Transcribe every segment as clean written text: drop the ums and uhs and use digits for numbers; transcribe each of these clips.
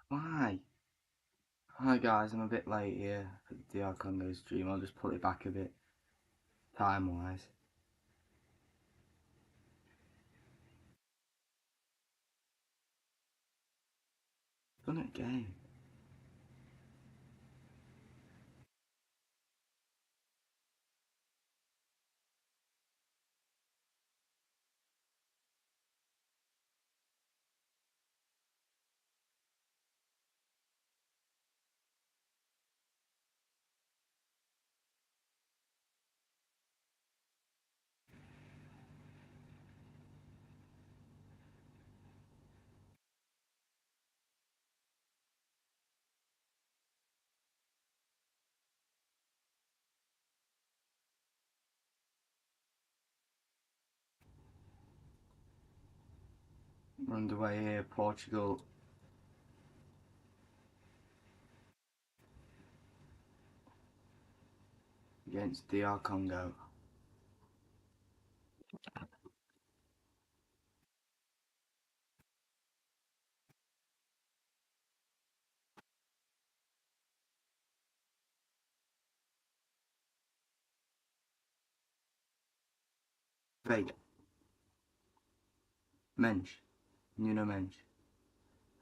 Why? Hi guys, I'm a bit late here for the DR Congo stream. I'll just pull it back a bit, time-wise. Done it again. We're underway here, Portugal. Against DR Congo. Vega. Mensch. Nuno Mensch.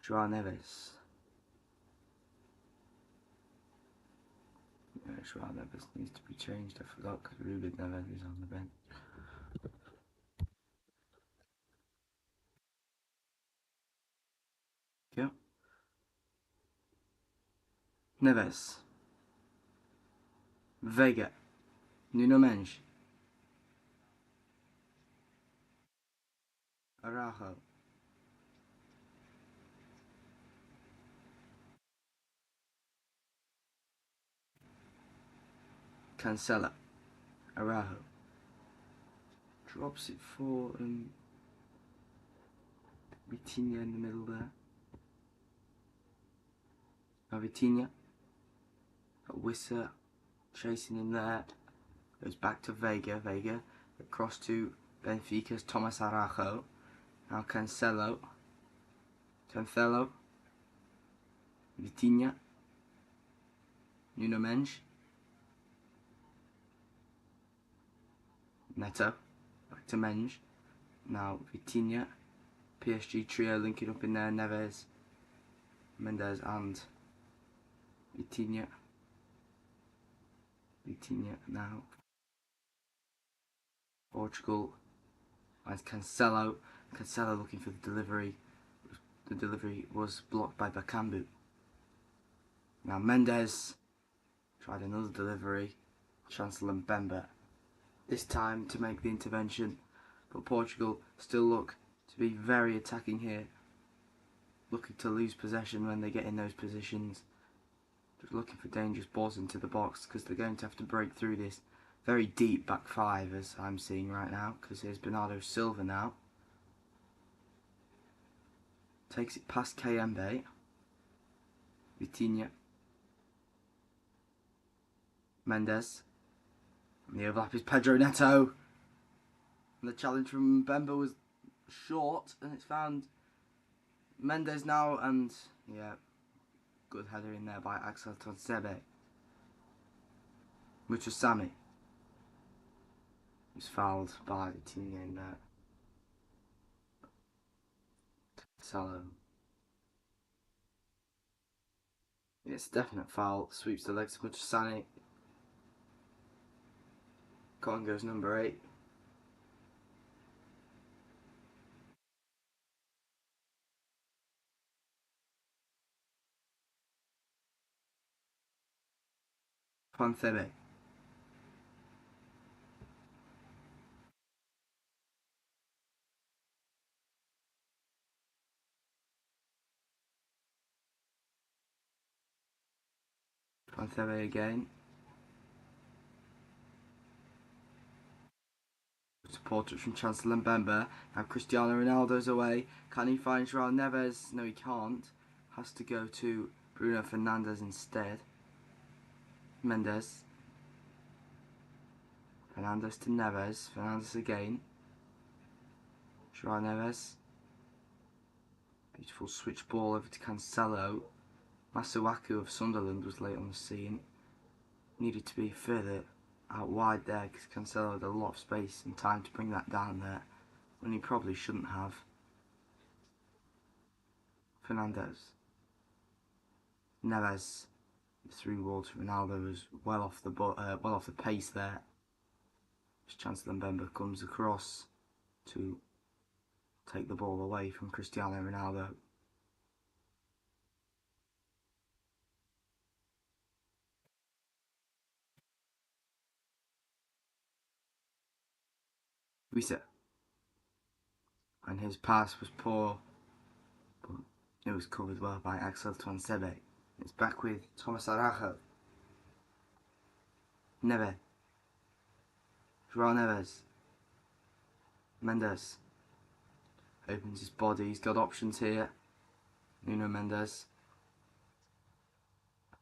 João Neves. Yeah, João Neves needs to be changed. I forgot because Ruben Neves is on the bench. Yeah. Neves. Vega. Nuno Mensch. Araujo. Cancelo. Araujo. Drops it for Vitinha in the middle there. Now Vitinha. Wissa chasing him there. Goes back to Vega. Vega across to Benfica's Thomas Araujo. Now Cancelo. Vitinha. Nuno Mensch. Neto. Back to Mensch. Now Vitinha. PSG trio linking up in there. Neves, Mendes and Vitinha. Vitinha now. Portugal. And Cancelo. Cancelo looking for the delivery. The delivery was blocked by Bakambu. Now Mendes tried another delivery. Chancellor Mbemba this time to make the intervention. But Portugal still look to be very attacking here. Looking to lose possession when they get in those positions. Just looking for dangerous balls into the box because they're going to have to break through this very deep back five as I'm seeing right now. Because here's Bernardo Silva now. Takes it past Kayembe. Vitinha. Mendes. And the overlap is Pedro Neto. And the challenge from Mbemba was short and it's found Mendes now, and yeah, good header in there by Axel Tonsebe. Which was Sammy. He was fouled by Vitinha in there. Salah. It's a definite foul. Sweeps the legs of Watchalong. Congo's number 8. Ponthebe. Ponthebe again. Support from Chancellor Mbemba. Now Cristiano Ronaldo's away. Can he find João Neves? No, he can't. Has to go to Bruno Fernandes instead. Mendes. Fernandes to Neves. Fernandes again. João Neves. Beautiful switch ball over to Cancelo. Masuaku of Sunderland was late on the scene. Needed to be further out wide there because Cancelo had a lot of space and time to bring that down there when he probably shouldn't have. Fernandes. Neves through wall to Ronaldo was well off the pace there. Chancellor Mbemba comes across to take the ball away from Cristiano Ronaldo. Risa. And his pass was poor, but it was covered well by Axel Tuansebe. It's back with Thomas Arajo. Neves. Joao Neves. Mendes. Opens his body, he's got options here. Nuno Mendes.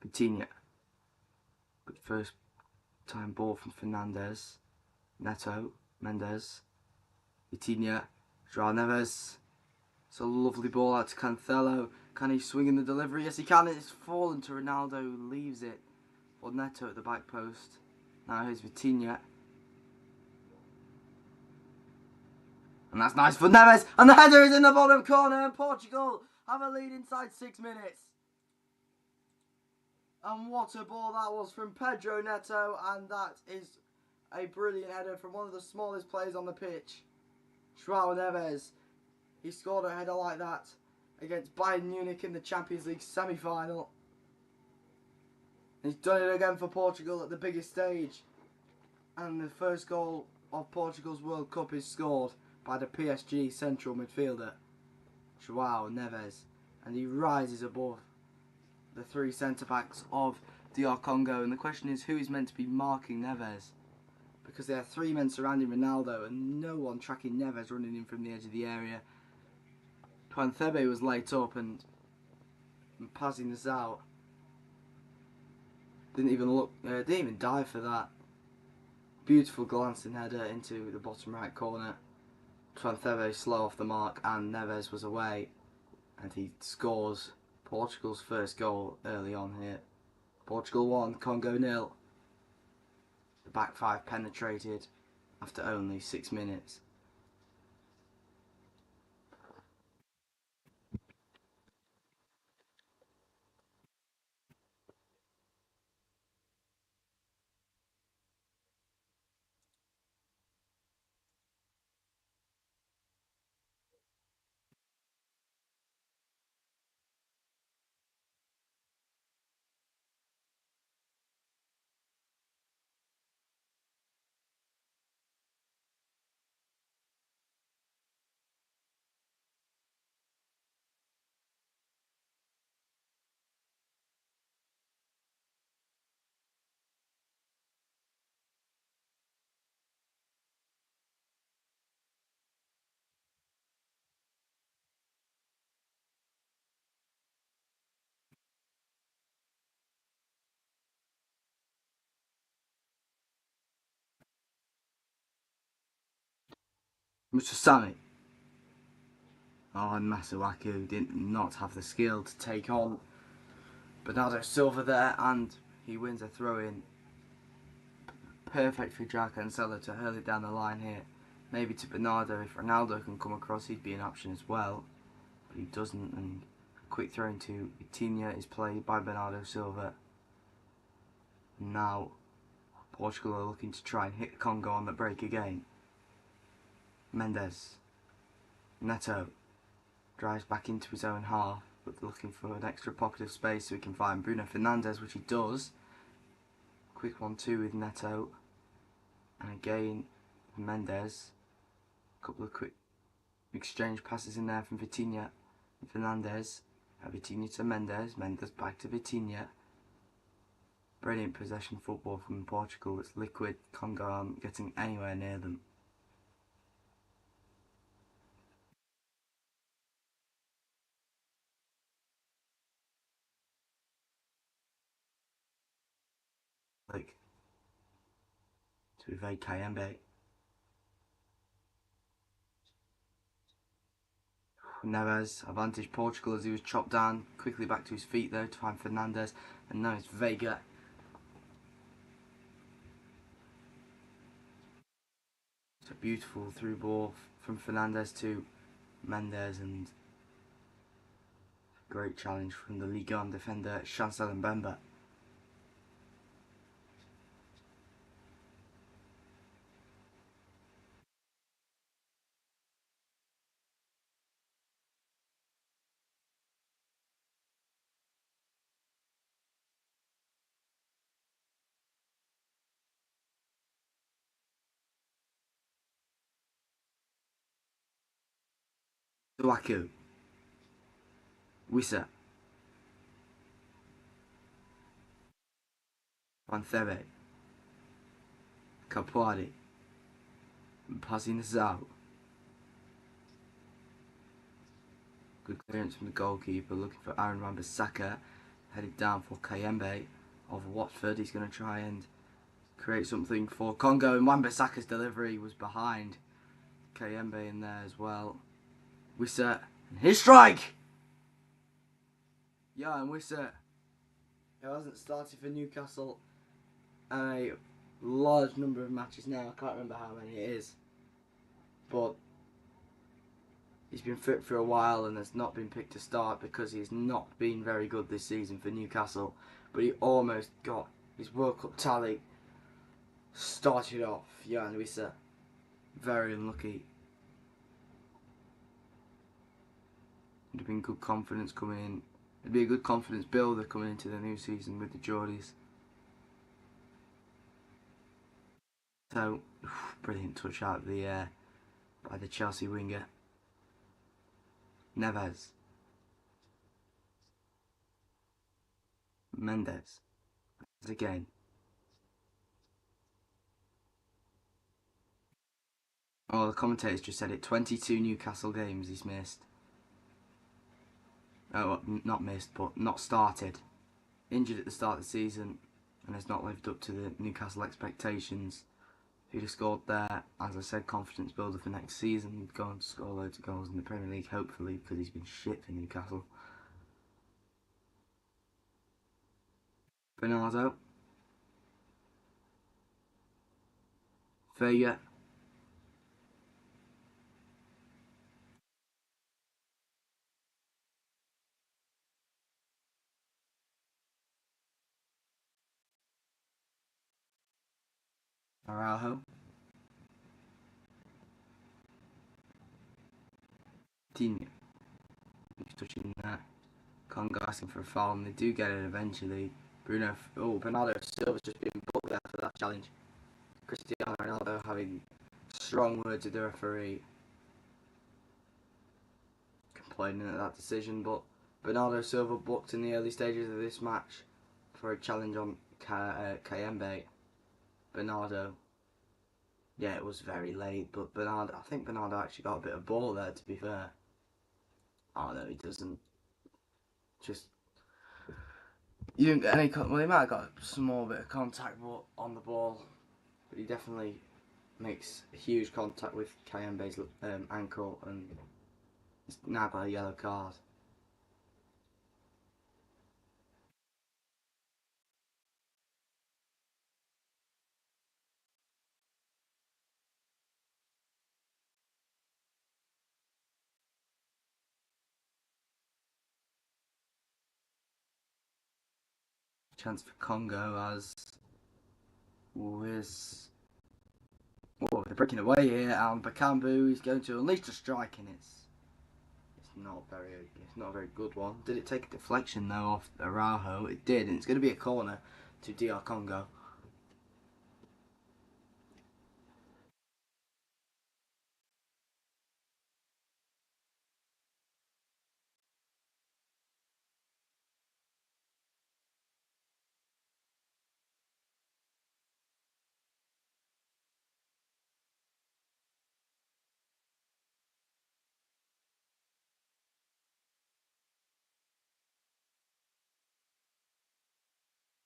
Coutinho. Good first time ball from Fernandes. Neto. Mendes. Coutinho. Joao Neves. It's a lovely ball out to Cancelo. Can he swing in the delivery? Yes, he can. It's fallen to Ronaldo, who leaves it for Neto at the back post. Now here's Vitinha. And that's nice for Neves. And the header is in the bottom corner. And Portugal have a lead inside 6 minutes. And what a ball that was from Pedro Neto. And that is a brilliant header from one of the smallest players on the pitch. Joao Neves. He scored a header like that against Bayern Munich in the Champions League semi-final. He's done it again for Portugal at the biggest stage. And the first goal of Portugal's World Cup is scored by the PSG central midfielder, Joao Neves. And he rises above the three centre-backs of DR Congo. And the question is, who is meant to be marking Neves? Because there are three men surrounding Ronaldo and no one tracking Neves running in from the edge of the area. Tuanzebe was late up and passing this out. Didn't even dive for that. Beautiful glancing header into the bottom right corner. Tuanzebe slow off the mark and Neves was away. And he scores Portugal's first goal early on here. Portugal 1, Congo 0. The back five penetrated after only 6 minutes. Mr. Sammy. Oh, and Masuaku did not have the skill to take on Bernardo Silva there, and he wins a throw-in. Perfect for Jack Cancelo to hurl it down the line here. Maybe to Bernardo. If Ronaldo can come across, he'd be an option as well. But he doesn't, and quick throw into Vitinha is played by Bernardo Silva. Now, Portugal are looking to try and hit Congo on the break again. Mendes. Neto. Drives back into his own half, but looking for an extra pocket of space so he can find Bruno Fernandes, which he does. Quick 1-2 with Neto. And again, Mendes. A couple of quick exchange passes in there from Vitinha and Fernandes. Vitinha to Mendes. Mendes back to Vitinha. Brilliant possession football from Portugal. It's liquid. Congo aren't getting anywhere near them. Like to evade Kayembe. Neves, advantage Portugal as he was chopped down. Quickly back to his feet though to find Fernandes. And now it's Vega. It's a beautiful through ball from Fernandes to Mendes, and great challenge from the Ligue 1 defender Chancel Mbemba. Suaku, Wissa, Vanthebe, Capuari, Pazinazao. Good clearance from the goalkeeper, looking for Aaron Wan-Bissaka, headed down for Kayembe of Watford. He's going to try and create something for Congo, and Wan-Bissaka's delivery was behind Kayembe in there as well. Wissa, and his strike! Yeah, and Wissa, who hasn't started for Newcastle a large number of matches now. I can't remember how many it is, but he's been fit for a while and has not been picked to start because he's not been very good this season for Newcastle. But he almost got his World Cup tally started off. Jan Wissa, very unlucky. It'd have been good confidence coming in. It'd be a good confidence builder coming into the new season with the Geordies. So, brilliant touch out of the air by the Chelsea winger. Neves. Mendes. Again. Oh, the commentators just said it. 22 Newcastle games he's missed. Oh, not missed, but not started. Injured at the start of the season and has not lived up to the Newcastle expectations. He'd have scored there, as I said, confidence builder for next season. He'd go on to score loads of goals in the Premier League, hopefully, because he's been shit for Newcastle. Bernardo. Vega. Araujo. Tinha. He's touching that. Congo asking for a foul, and they do get it eventually. Bernardo Silva's just been booked there for that challenge. Cristiano Ronaldo having strong words with the referee, complaining at that decision, but Bernardo Silva booked in the early stages of this match for a challenge on Kayembe. Bernardo, yeah, it was very late, but I think Bernardo actually got a bit of ball there, to be fair. Oh no, he doesn't. Just, you didn't get any, well, he might have got a small bit of contact on the ball, but he definitely makes a huge contact with Kayembe's ankle, and he's now got a yellow card. Chance for Congo as with they're breaking away here, and Bakambu is going to unleash the strike, and it's not a very good one. Did it take a deflection though off Araujo? It did, and it's going to be a corner to DR Congo.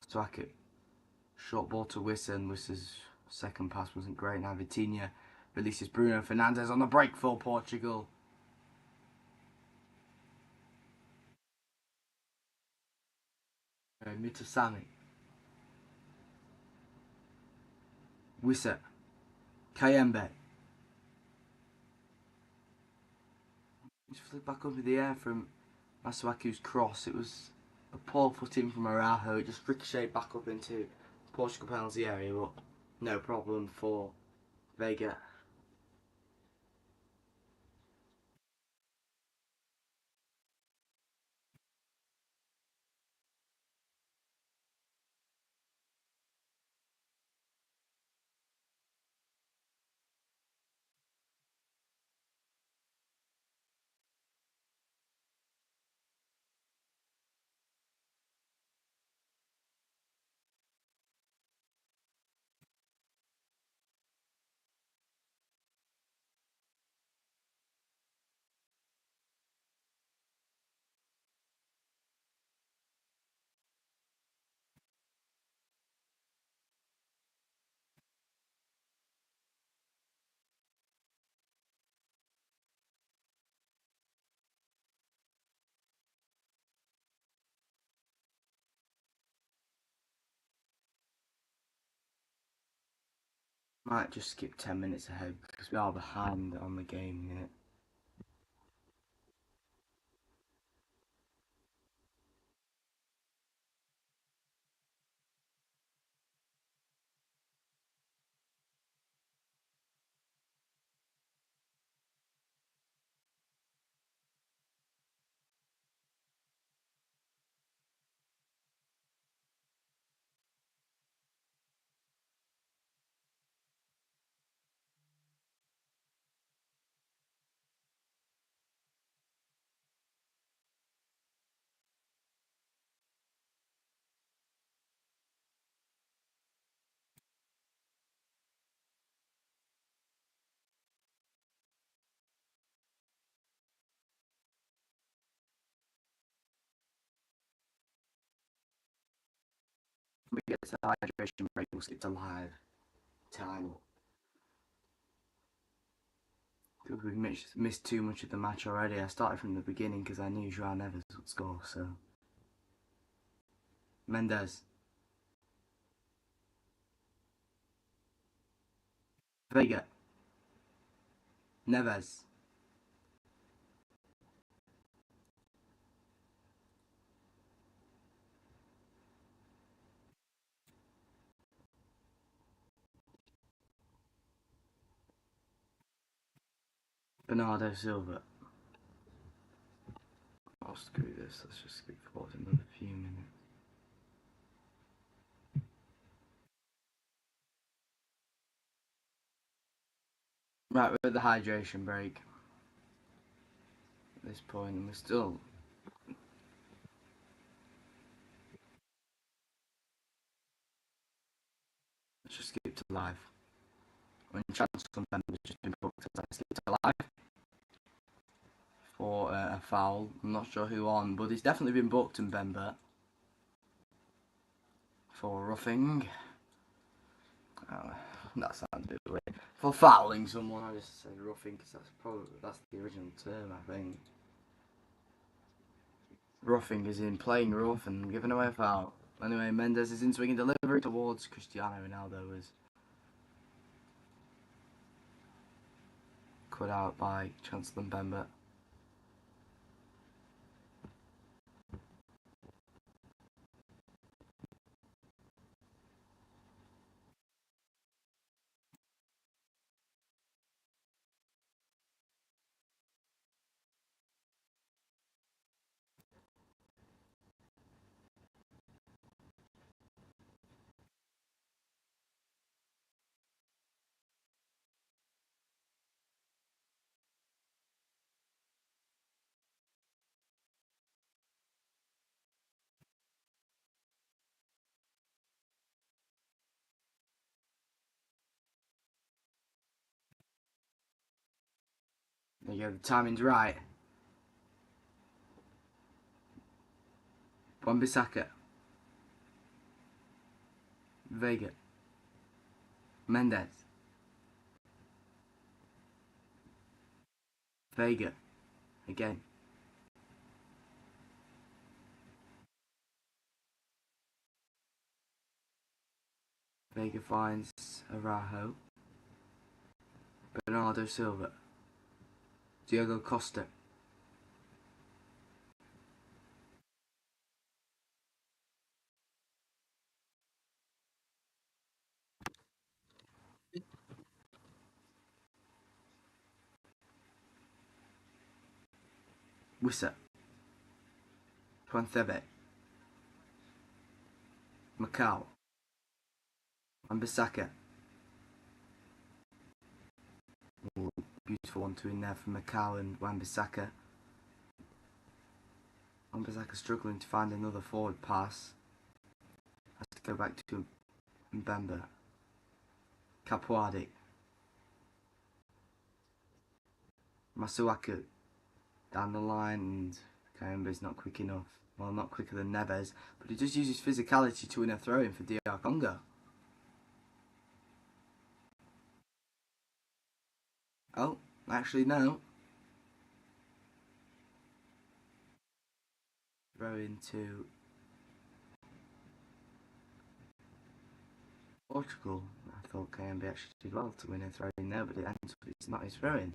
Swaku. Short ball to Wissa, and Wissa's second pass wasn't great. Now Vitinha releases Bruno Fernandes on the break for Portugal. Mitasami, Wissa, Kayembe. Just flipped back over the air from Masuaku's cross. It was a poor footing from Araujo. It just ricocheted back up into Portugal penalty area, but no problem for Vega. Might just skip 10 minutes ahead because we are behind on the game minute. We get to the hydration break, we'll skip to live time. We've missed too much of the match already. I started from the beginning because I knew João Neves would score, so. Mendes. Vega. Neves. Bernardo Silva. I'll screw this, let's just skip forward another few minutes. Right, we're at the hydration break at this point, and we're still. Let's just skip to live. When transfer sometimes has just been booked, as I skip to live for a foul. I'm not sure who on, but it's definitely been booked in Bemba for roughing. Oh, that sounds a bit weird. For fouling someone, I just said roughing because that's the original term, I think. Roughing is in playing rough and giving away a foul. Anyway, Mendes is in swinging delivery towards Cristiano Ronaldo, is cut out by Chancellor Mbemba. There you go, the timing's right. Wan-Bissaka. Vega. Mendes. Vega. Again. Vega finds Araujo. Bernardo Silva. Diogo Costa. Wissa. Tuanthebe. Macau. Wan-Bissaka. Beautiful 1-2 in there from Macau and Wan-Bissaka. Wan-Bissaka struggling to find another forward pass. Has to go back to Mbemba. Capuadi. Masuaku. Down the line, and Kayembe's not quick enough. Well, not quicker than Neves, but he just uses physicality to win a throw-in for DR Congo. Oh, actually no. Throw into Portugal. I thought Kayembe actually did well to win a throw-in there, but it ends up it's not his throw-in.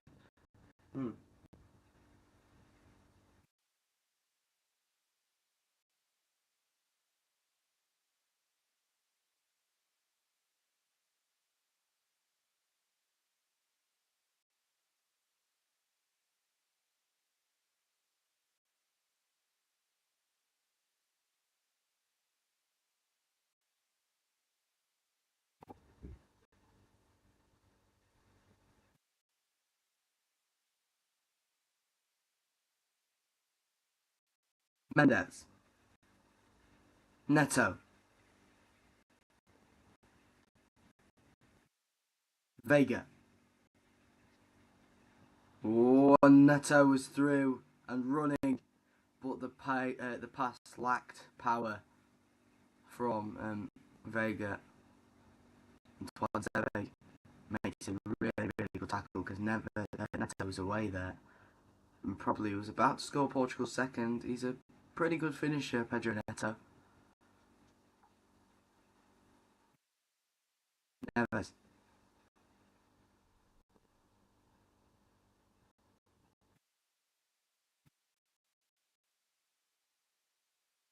Mendes. Neto. Vega. Oh, Neto was through and running, but the pass lacked power from Vega. And Tuanzebe makes a really good tackle because Neto was away there and probably was about to score Portugal's second. He's a pretty good finisher, Pedro Neto. Neves.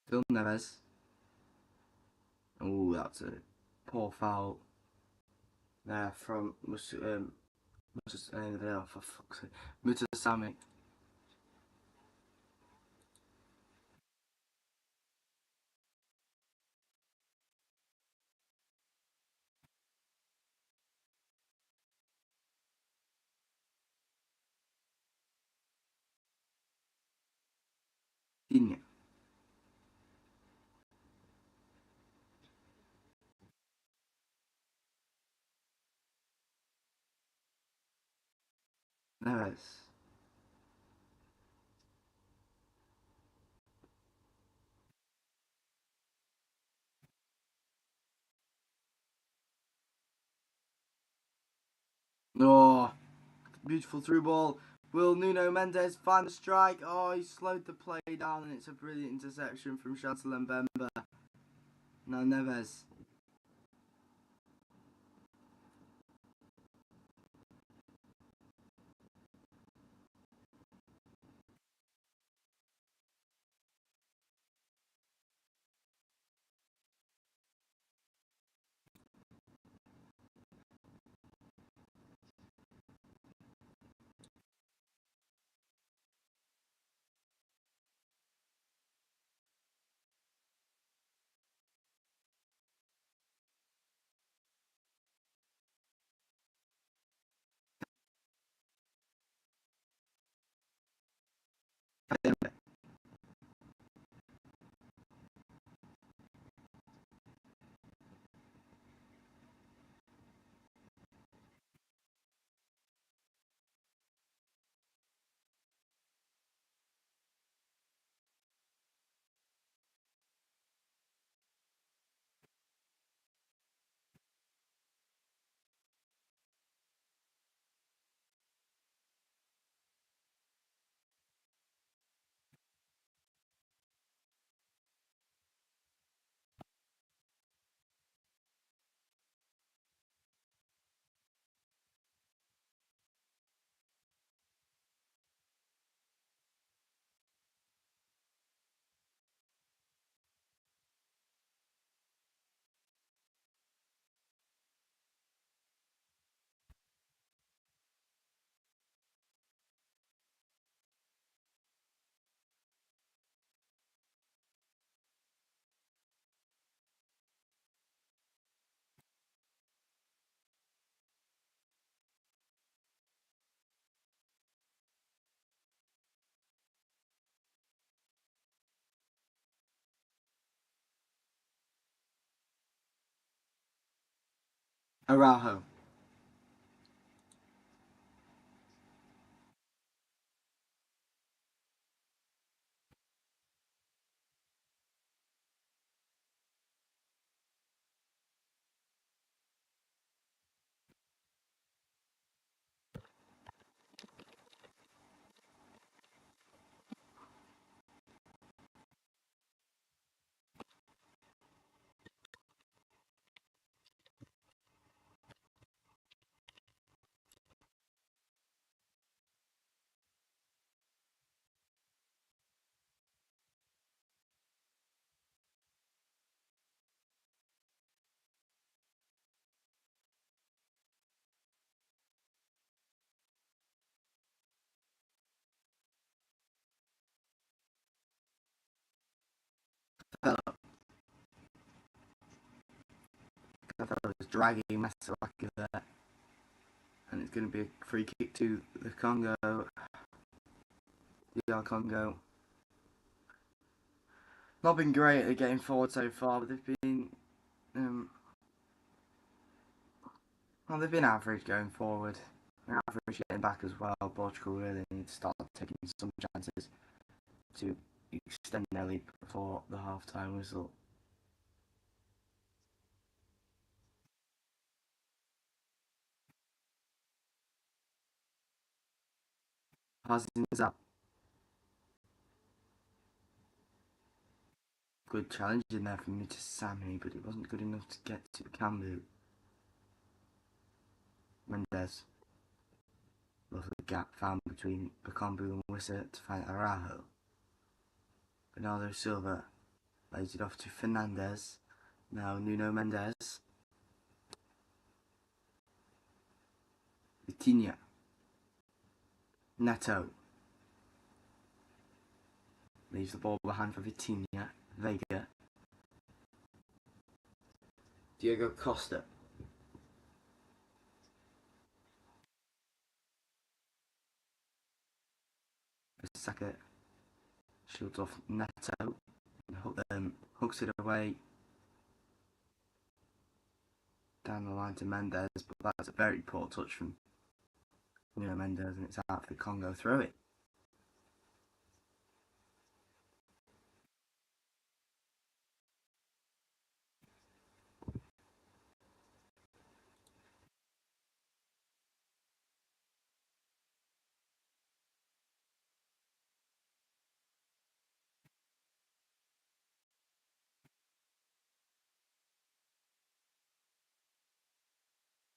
Phil Neves. Oh, that's a poor foul there from for fuck's sake, Mutasami. Digne. Neves. Oh, beautiful through ball. Will Nuno Mendes find the strike? Oh, he slowed the play down, and it's a brilliant interception from Chantal Mbemba. Now Neves. Araujo. Cancelo is dragging Masalaki there. And it's going to be a free kick to the Congo. DR Congo. Not been great at getting forward so far, but they've been average going forward. They're average getting back as well. Portugal really need to start taking some chances to extend their lead before the half-time whistle. Hazard's up. Good challenge in there from me to Sammy, but it wasn't good enough to get to Cambu. Mendes. Lovely gap found between Bakambu and Wissa to find Araujo. Bernardo Silva lays it off to Fernandez. Now Nuno Mendes. Vitinha. Neto. Leaves the ball behind for Vitinha. Vega. Diego Costa. Saka shields off Neto. Hooks it away down the line to Mendes, but that's a very poor touch from Mendes, and it's out for the Congo throw it.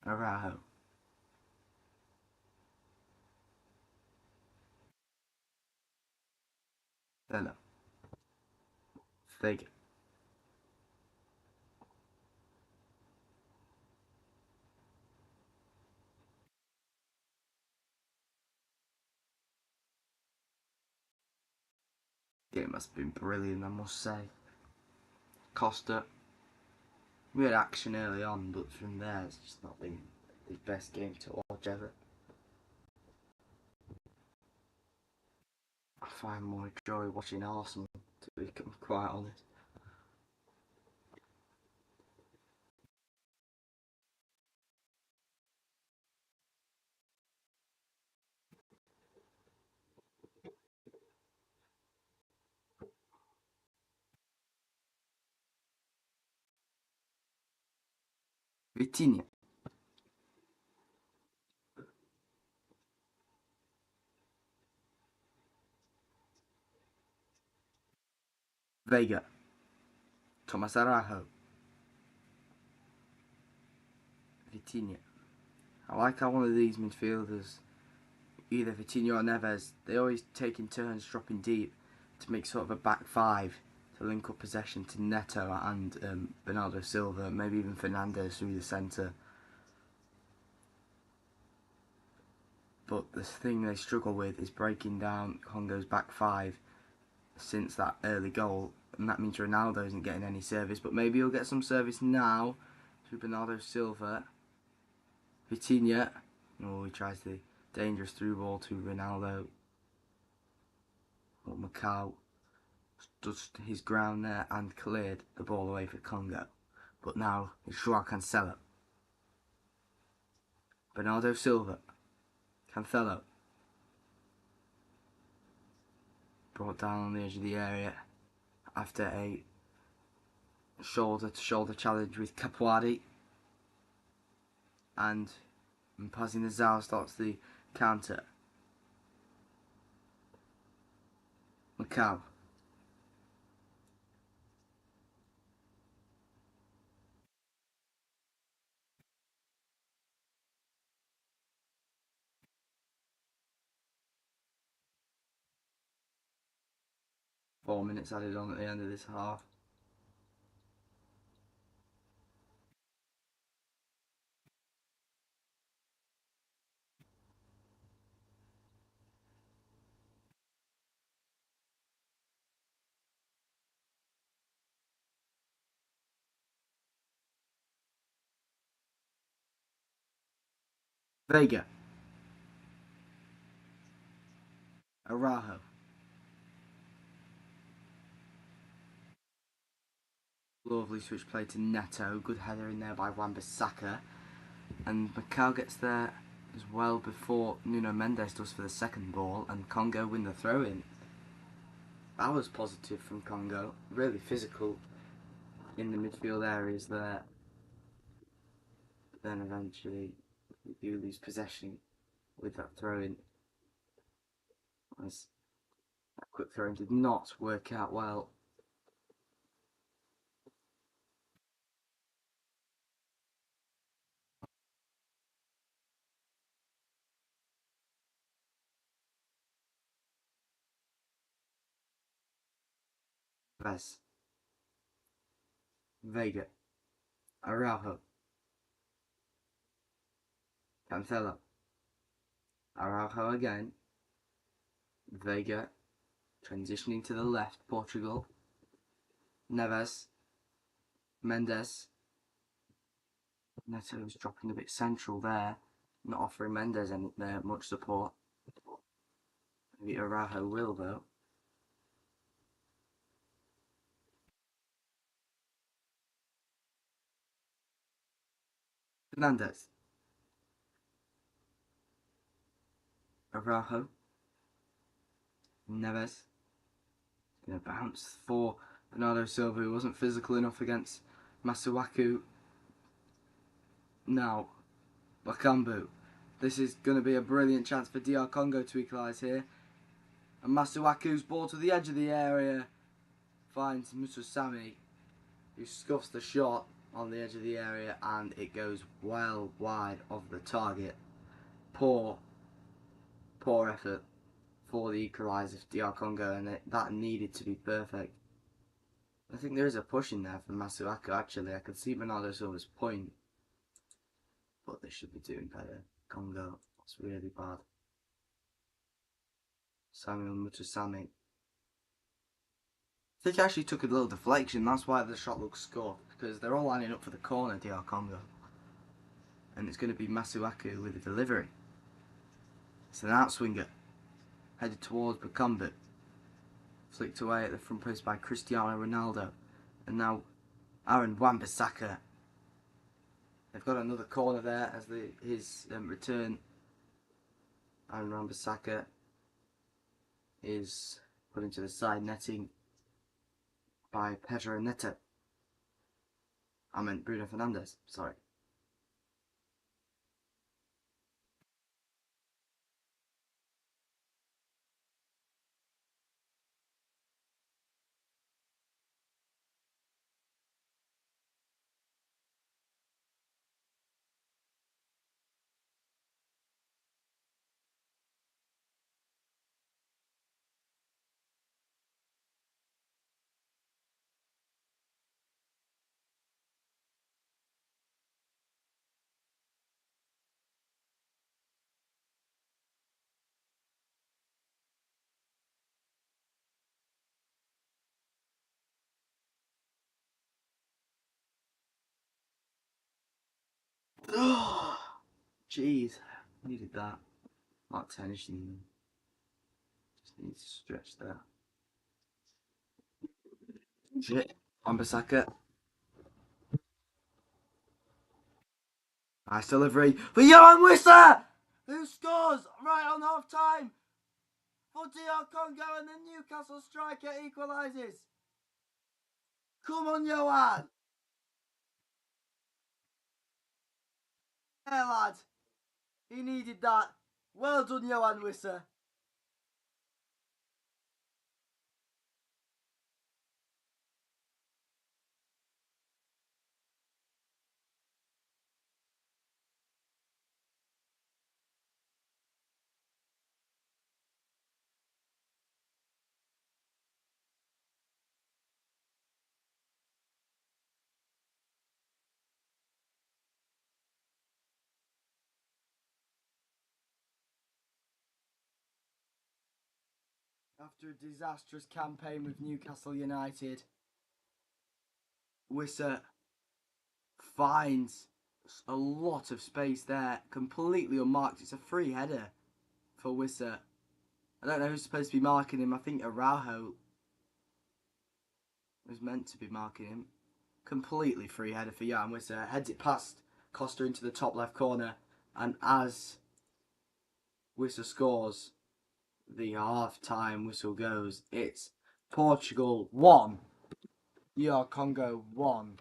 Araujo. Vela. Vega. Game must have been brilliant, I must say. Costa. We had action early on, but from there it's just not been the best game to watch ever. I find more joy watching Arsenal, to become quite honest. Vitinha. Vega. Thomas Araujo. Vitinha. I like how one of these midfielders, either Vitinha or Neves, they always take in turns dropping deep to make sort of a back five to link up possession to Neto and Bernardo Silva, maybe even Fernandez through the centre. But the thing they struggle with is breaking down Congo's back five since that early goal, and that means Ronaldo isn't getting any service, but maybe he'll get some service now through Bernardo Silva. Vitinha. Oh, he tries the dangerous through ball to Ronaldo. But Macau stood his ground there and cleared the ball away for Congo. But now it's Joao Cancelo. Bernardo Silva, Cancelo, brought down on the edge of the area after a shoulder-to-shoulder challenge with Capuadi, and passing the Zhao starts the counter. Macau. Four minutes added on at the end of this half. Vega. Araujo. Lovely switch play to Neto. Good header in there by Wan-Bissaka. And Macau gets there as well before Nuno Mendes does for the second ball, and Congo win the throw-in. That was positive from Congo. Really physical in the midfield areas there. But then eventually you lose possession with that throw-in. As that quick throw-in did not work out well. Vez. Vega. Araujo. Cancelo. Araujo again. Vega. Transitioning to the left. Portugal. Neves. Mendes. Neto was dropping a bit central there. Not offering Mendes any much support. Maybe Araujo will though. Fernandez. Araujo. Neves. Gonna bounce for Bernardo Silva, who wasn't physical enough against Masuaku. Now, Bakambu. This is going to be a brilliant chance for DR Congo to equalise here. And Masuaku's ball to the edge of the area finds Mutusami, who scuffs the shot on the edge of the area, and it goes well wide of the target. Poor effort for the equaliser for DR Congo, and that needed to be perfect. I think there is a push in there for Masuaku actually. I could see Bernardo Silva's point, but they should be doing better. Congo, it's really bad. Samuel Mutusami. I think he actually took a little deflection, that's why the shot looks scored, because they're all lining up for the corner, DR Congo. And it's going to be Masuaku with the delivery. It's an outswinger, headed towards Bakambu. Flicked away at the front post by Cristiano Ronaldo. And now Aaron Wan-Bissaka. They've got another corner there as his return. Aaron Wan-Bissaka is put into the side netting by Pedro Neto. I meant Bruno Fernandes, sorry. Jeez, needed that. Not tension. Just needs to stretch there. Shit. Wan-Bissaka. Nice delivery for Johan Wissa, who scores right on half time for DR Congo, and the Newcastle striker equalises. Come on, Johan. Yeah, lad. He needed that. Well done, Johan Wissa. After a disastrous campaign with Newcastle United, Wissa finds a lot of space there, completely unmarked. It's a free header for Wissa. I don't know who's supposed to be marking him. I think Araujo was meant to be marking him. Completely free header for Johan Wissa. Heads it past Costa into the top left corner. And as Wissa scores, the half-time whistle goes. It's Portugal 1, DR Congo 1.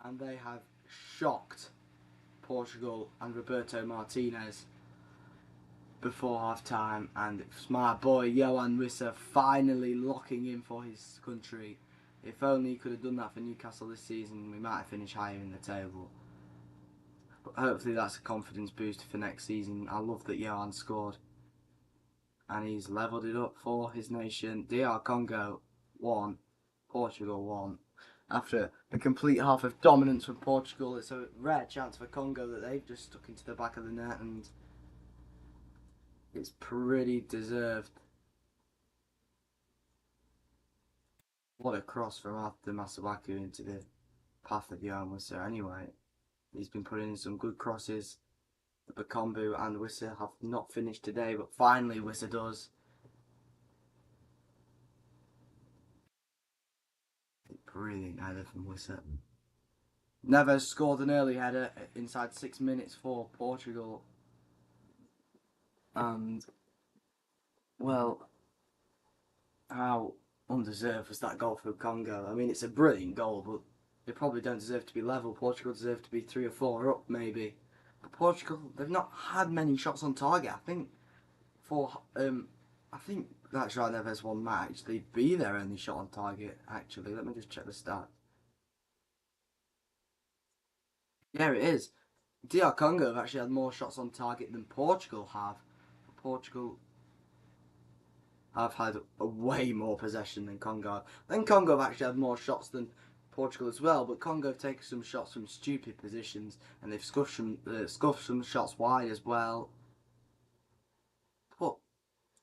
And they have shocked Portugal and Roberto Martinez before half time, and it's my boy Johan Wissa finally locking in for his country. If only he could have done that for Newcastle this season, we might have finished higher in the table. But hopefully that's a confidence booster for next season. I love that Johan scored, and he's levelled it up for his nation. DR Congo 1, Portugal 1. After a complete half of dominance from Portugal, it's a rare chance for Congo that they've just stuck into the back of the net, and it's pretty deserved. What a cross from after Masuaku into the path of Johan Wissa anyway. He's been putting in some good crosses. Bakambu and Wissa have not finished today, but finally Wissa does. Brilliant header from Wissa. Neves scored an early header inside 6 minutes for Portugal. And, well, how undeserved was that goal for Congo? I mean, it's a brilliant goal, but they probably don't deserve to be level. Portugal deserve to be 3 or 4 up, maybe. But Portugal, they've not had many shots on target. I think that's right. Neves one match. They'd be their only shot on target. Actually, let me just check the stats. Yeah, it is. DR Congo have actually had more shots on target than Portugal have. Portugal have had a way more possession than Congo. Then Congo have actually had more shots than Portugal as well, but Congo have taken some shots from stupid positions, and they've scuffed some shots wide as well. But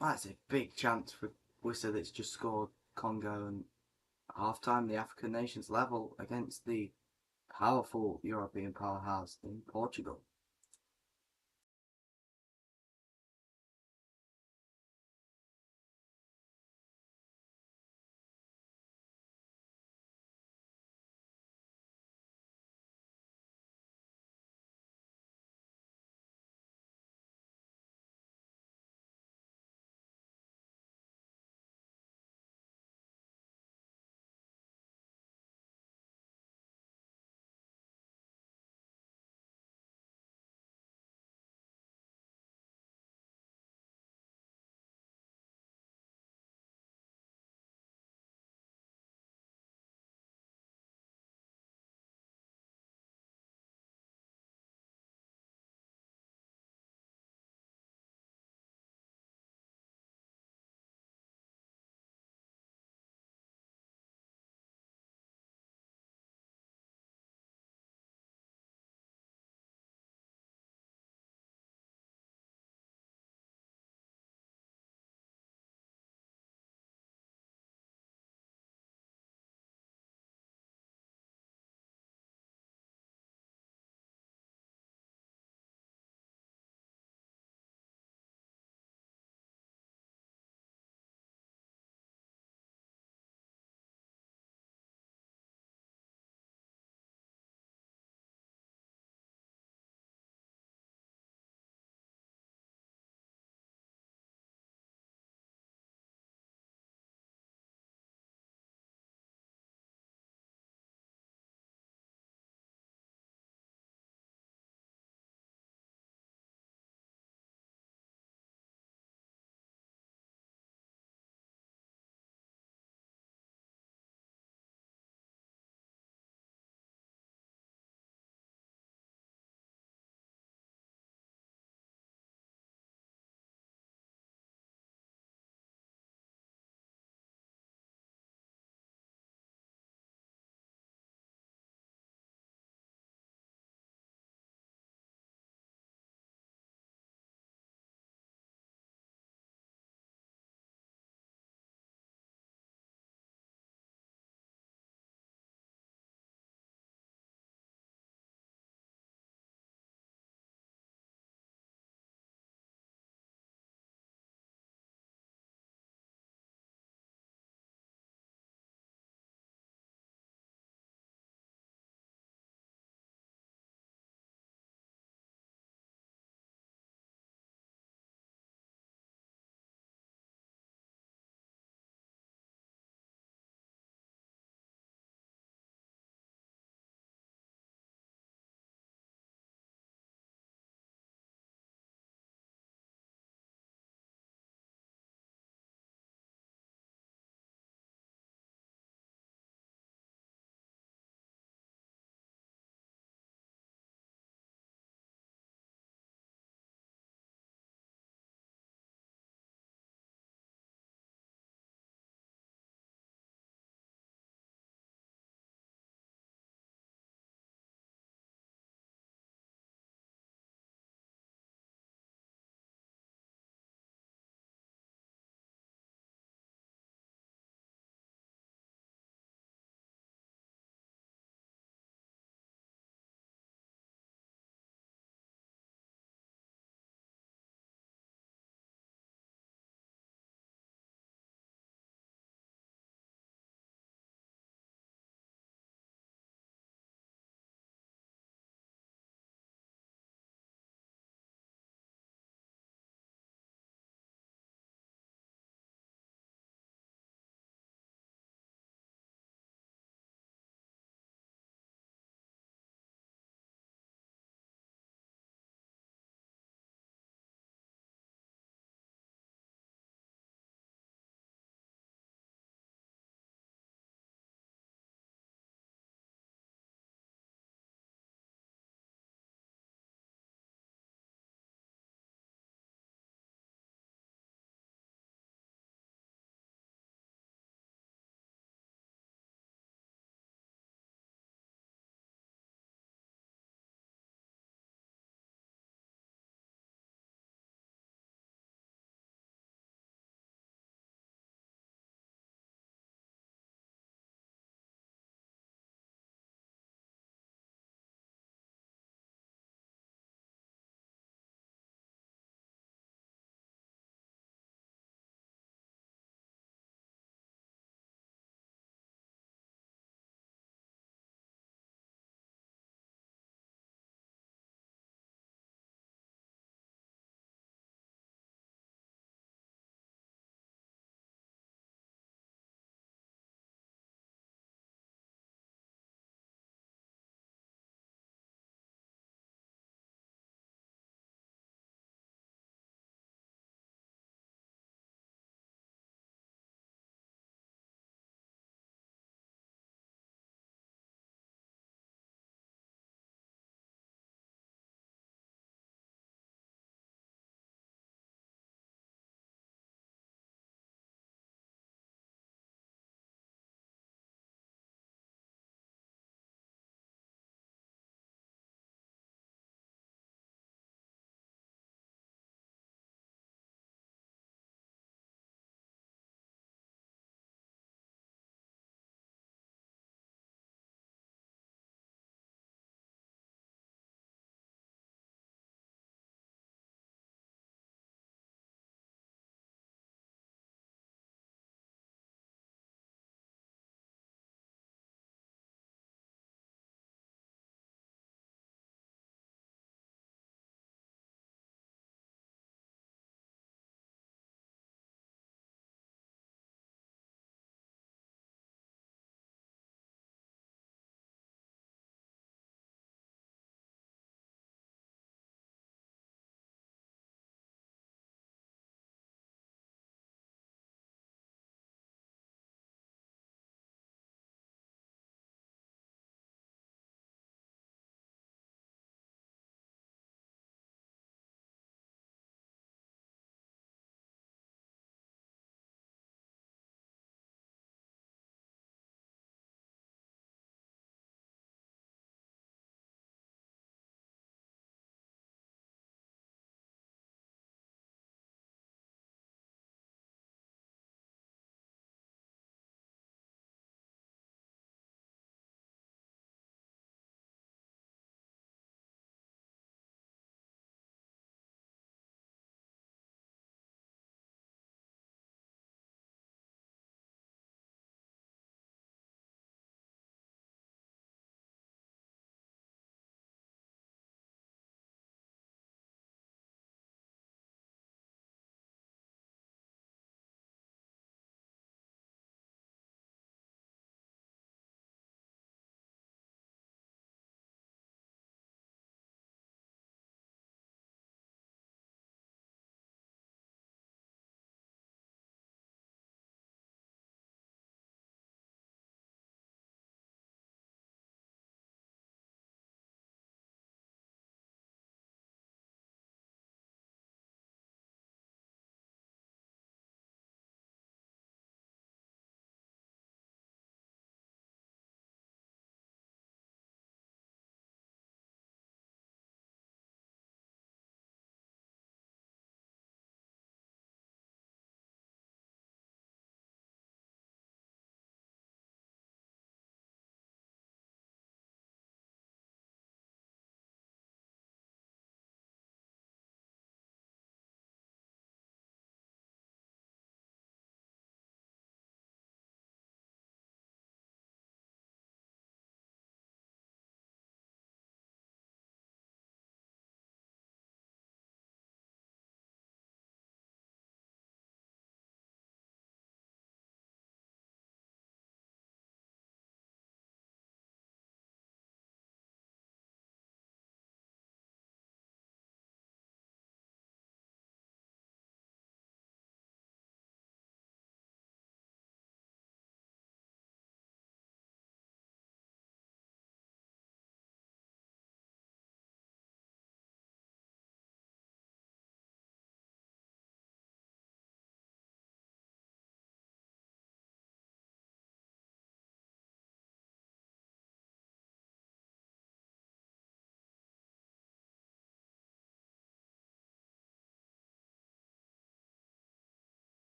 that's a big chance for Wissa that's just scored Congo, and half time the African nations level against the powerful European powerhouse in Portugal.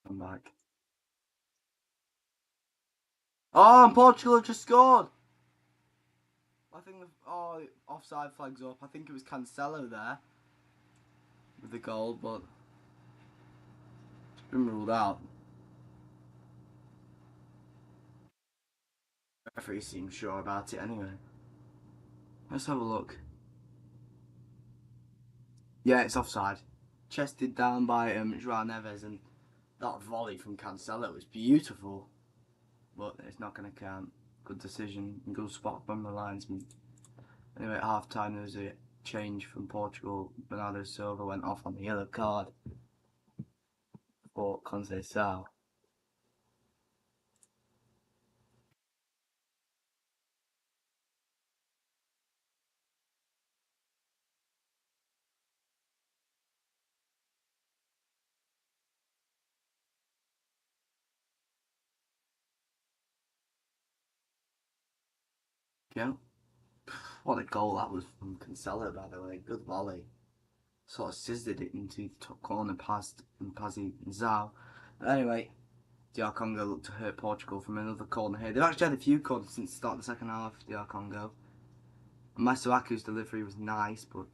I'm back. Oh, and Portugal have just scored. I think offside flags up. I think it was Cancelo there with the goal, but it's been ruled out. The referee seems sure about it anyway. Let's have a look. Yeah, it's offside. Chested down by João Neves, and that volley from Cancelo was beautiful, but it's not going to count. Good decision, good spot from the linesman. Anyway, at half time there was a change from Portugal. Bernardo Silva went off on the yellow card for Conceição. Yeah. What a goal that was from Cancelo, by the way. Good volley. Sort of scissored it into the top corner past Mpazi Zhao. Anyway, DR Congo looked to hurt Portugal from another corner here. They've actually had a few corners since the start of the second half, DR Congo. Masuaku's delivery was nice, but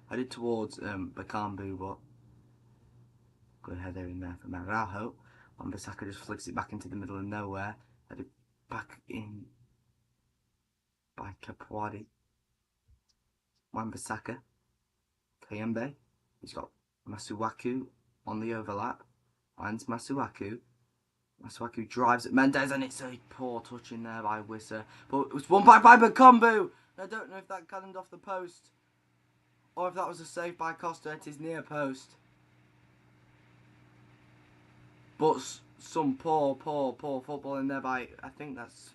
headed towards Bakambu, but good header in there for Marajo. Wan-Bissaka just flicks it back into the middle of nowhere. Headed back in by Capuari. Wan-Bissaka. Kayembe. He's got Masuaku on the overlap. Finds Masuaku. Masuaku drives at Mendes, and it's a poor touch in there by Wissa. But it was won back by Bakambu. I don't know if that cannoned off the post or if that was a save by Costa at his near post. But some poor football in there by, I think that's,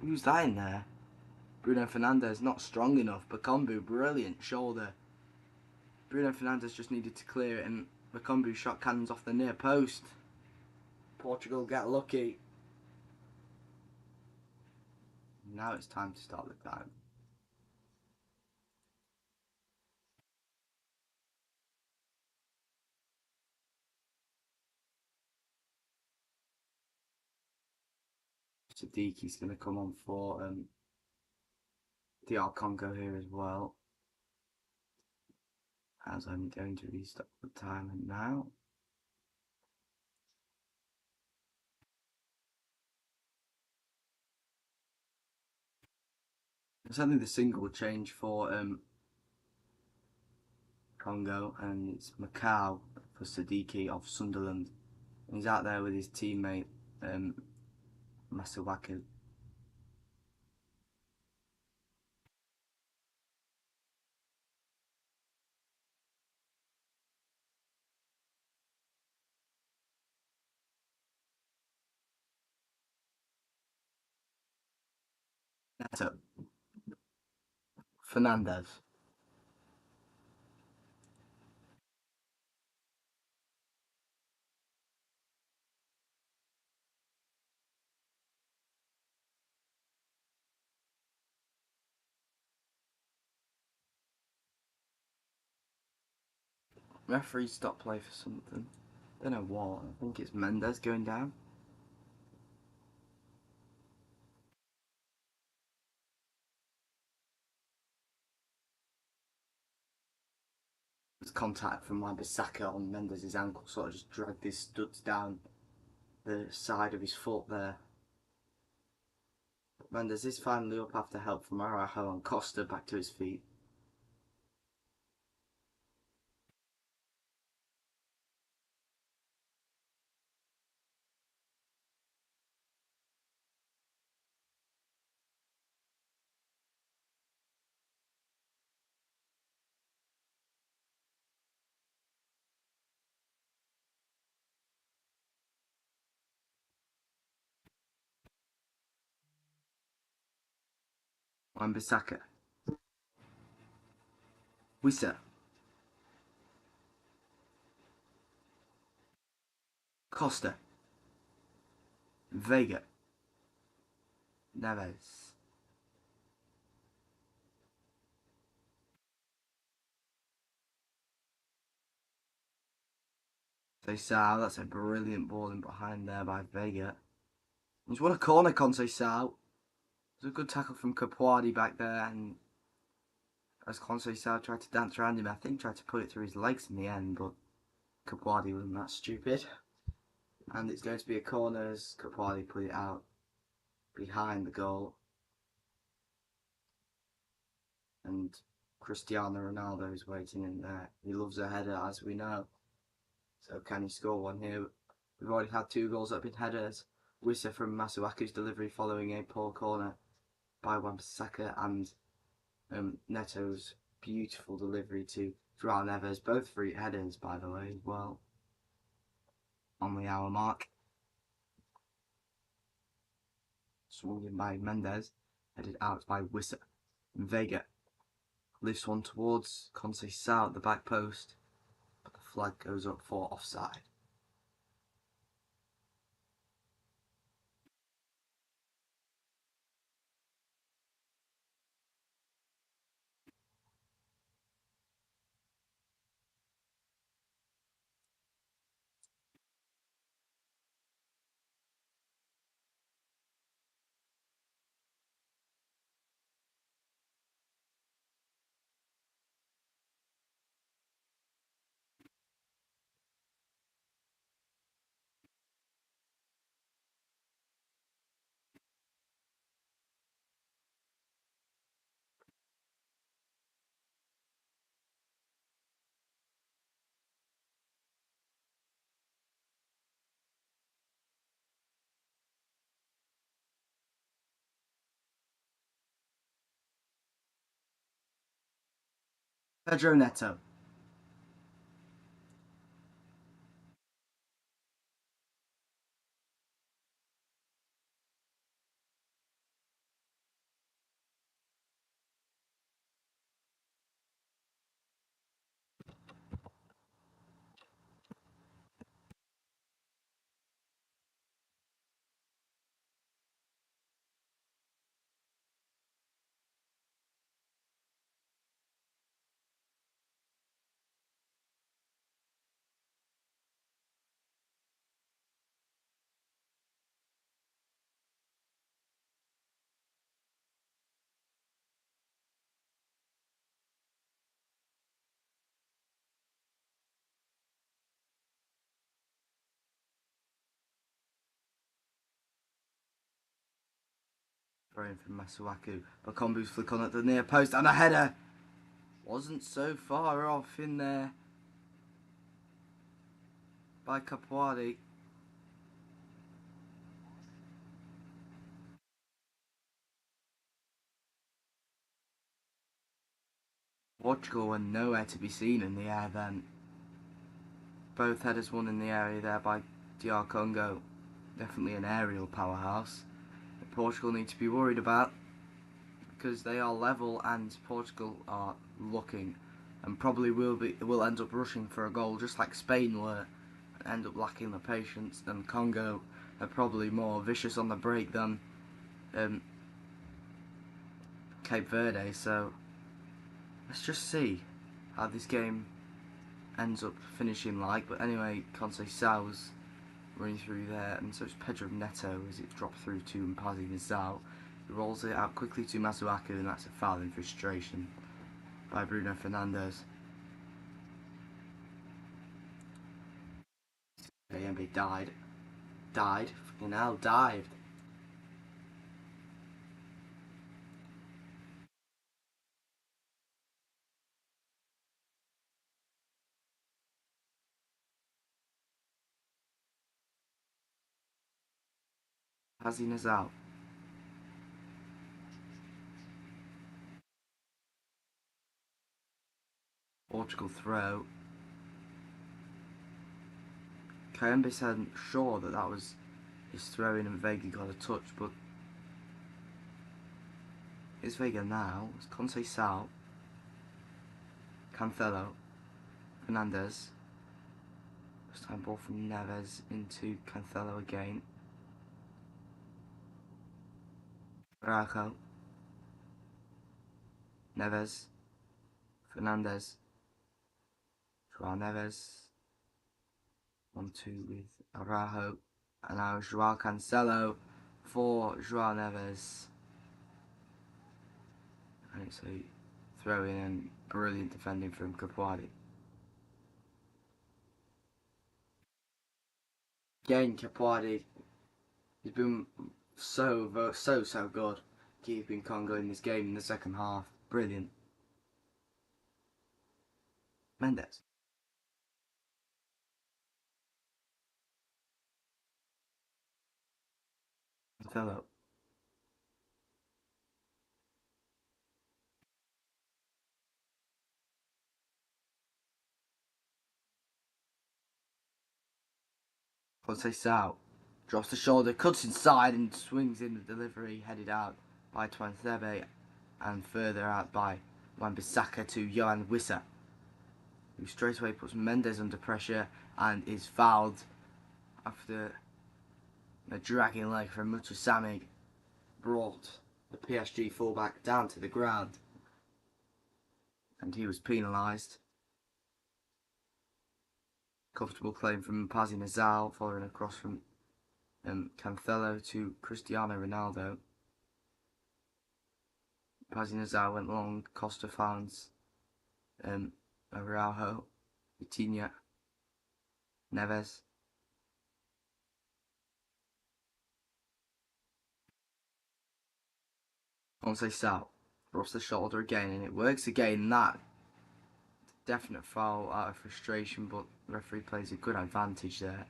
who's that in there? Bruno Fernandes, not strong enough. Bakambu, brilliant shoulder. Bruno Fernandes just needed to clear it, and Bakambu shot cannons off the near post. Portugal get lucky. Now it's time to start the time. Sadiki's going to come on for DR Congo here as well. As I'm going to restart the timer now. It's only the single change for Congo, and it's Macau for Sadiki of Sunderland. And he's out there with his teammate Masuaku. Neto. Fernandes. Referee stopped play for something. Don't know what. I think it's Mendes going down. There's contact from Wan-Bissaka on Mendes' ankle, sort of just dragged his studs down the side of his foot there. But Mendes is finally up after help from Arajo and Costa back to his feet. Wan-Bissaka. Wissa. Costa. Vega. Neves. Conceição, that's a brilliant ball in behind there by Vega. He's won a corner, Conceição. There's a good tackle from Capuadi back there, and as Conceição tried to dance around him, I think tried to put it through his legs in the end, but Capuadi wasn't that stupid. And it's going to be a corner as Capuadi put it out behind the goal. And Cristiano Ronaldo is waiting in there. He loves a header, as we know. So can he score one here? We've already had 2 goals that have been headers. Wissa from Masuaku's delivery following a poor corner by Wan-Bissaka, and Neto's beautiful delivery to João Neves. Both free headers, by the way, as well. On the hour mark. Swung in by Mendes. Headed out by Wissa. Vega lifts one towards Conceição at the back post, but the flag goes up for offside. Pedro Neto. Throwing from Masuaku. Bakombu's flick on at the near post, and a header! Wasn't so far off in there by Capuadi. Portugal were nowhere to be seen in the air then. Both headers won in the area there by DR Congo. Definitely an aerial powerhouse that Portugal need to be worried about, because they are level and Portugal are looking and probably will end up rushing for a goal just like Spain were, and end up lacking the patience. And Congo are probably more vicious on the break than Cape Verde. So let's just see how this game ends up finishing like. But anyway, Conceição's running through there, and so it's Pedro Neto as it dropped through to Mpazi Nizal. He rolls it out quickly to Masuaku, and that's a foul in frustration by Bruno Fernandes. Kayembe fucking hell, dived. Mpazi Nizal. Portugal throw. Kayembe said sure that was his throw in and Vega got a touch, but it's Vega now. It's Conceição, Cancelo, Fernandes. This time ball from Neves into Cancelo again. Rajo, Neves, Fernandes, João Neves, 1-2 with Araujo. And now Joao Cancelo for Joao Neves. And it's a throw in and brilliant defending from Capuadi. Again, Capuadi, he's been so good keeping Congo in this game in the second half. Brilliant. Mendes. Othello. Sao drops the shoulder, cuts inside and swings in the delivery, headed out by Twansebe and further out by Wan-Bissaka to Yohan Wissa, who straight away puts Mendes under pressure and is fouled after a dragging leg from Mutusami brought the PSG fullback down to the ground, and he was penalised. Comfortable claim from Mpazi Nazal following across from Cancelo to Cristiano Ronaldo. Mpazi Nazal went long, Costa founds Araujo, Vitinha, Neves. Sao drops the shoulder again, and it works again. That definite foul out of frustration, but the referee plays a good advantage there.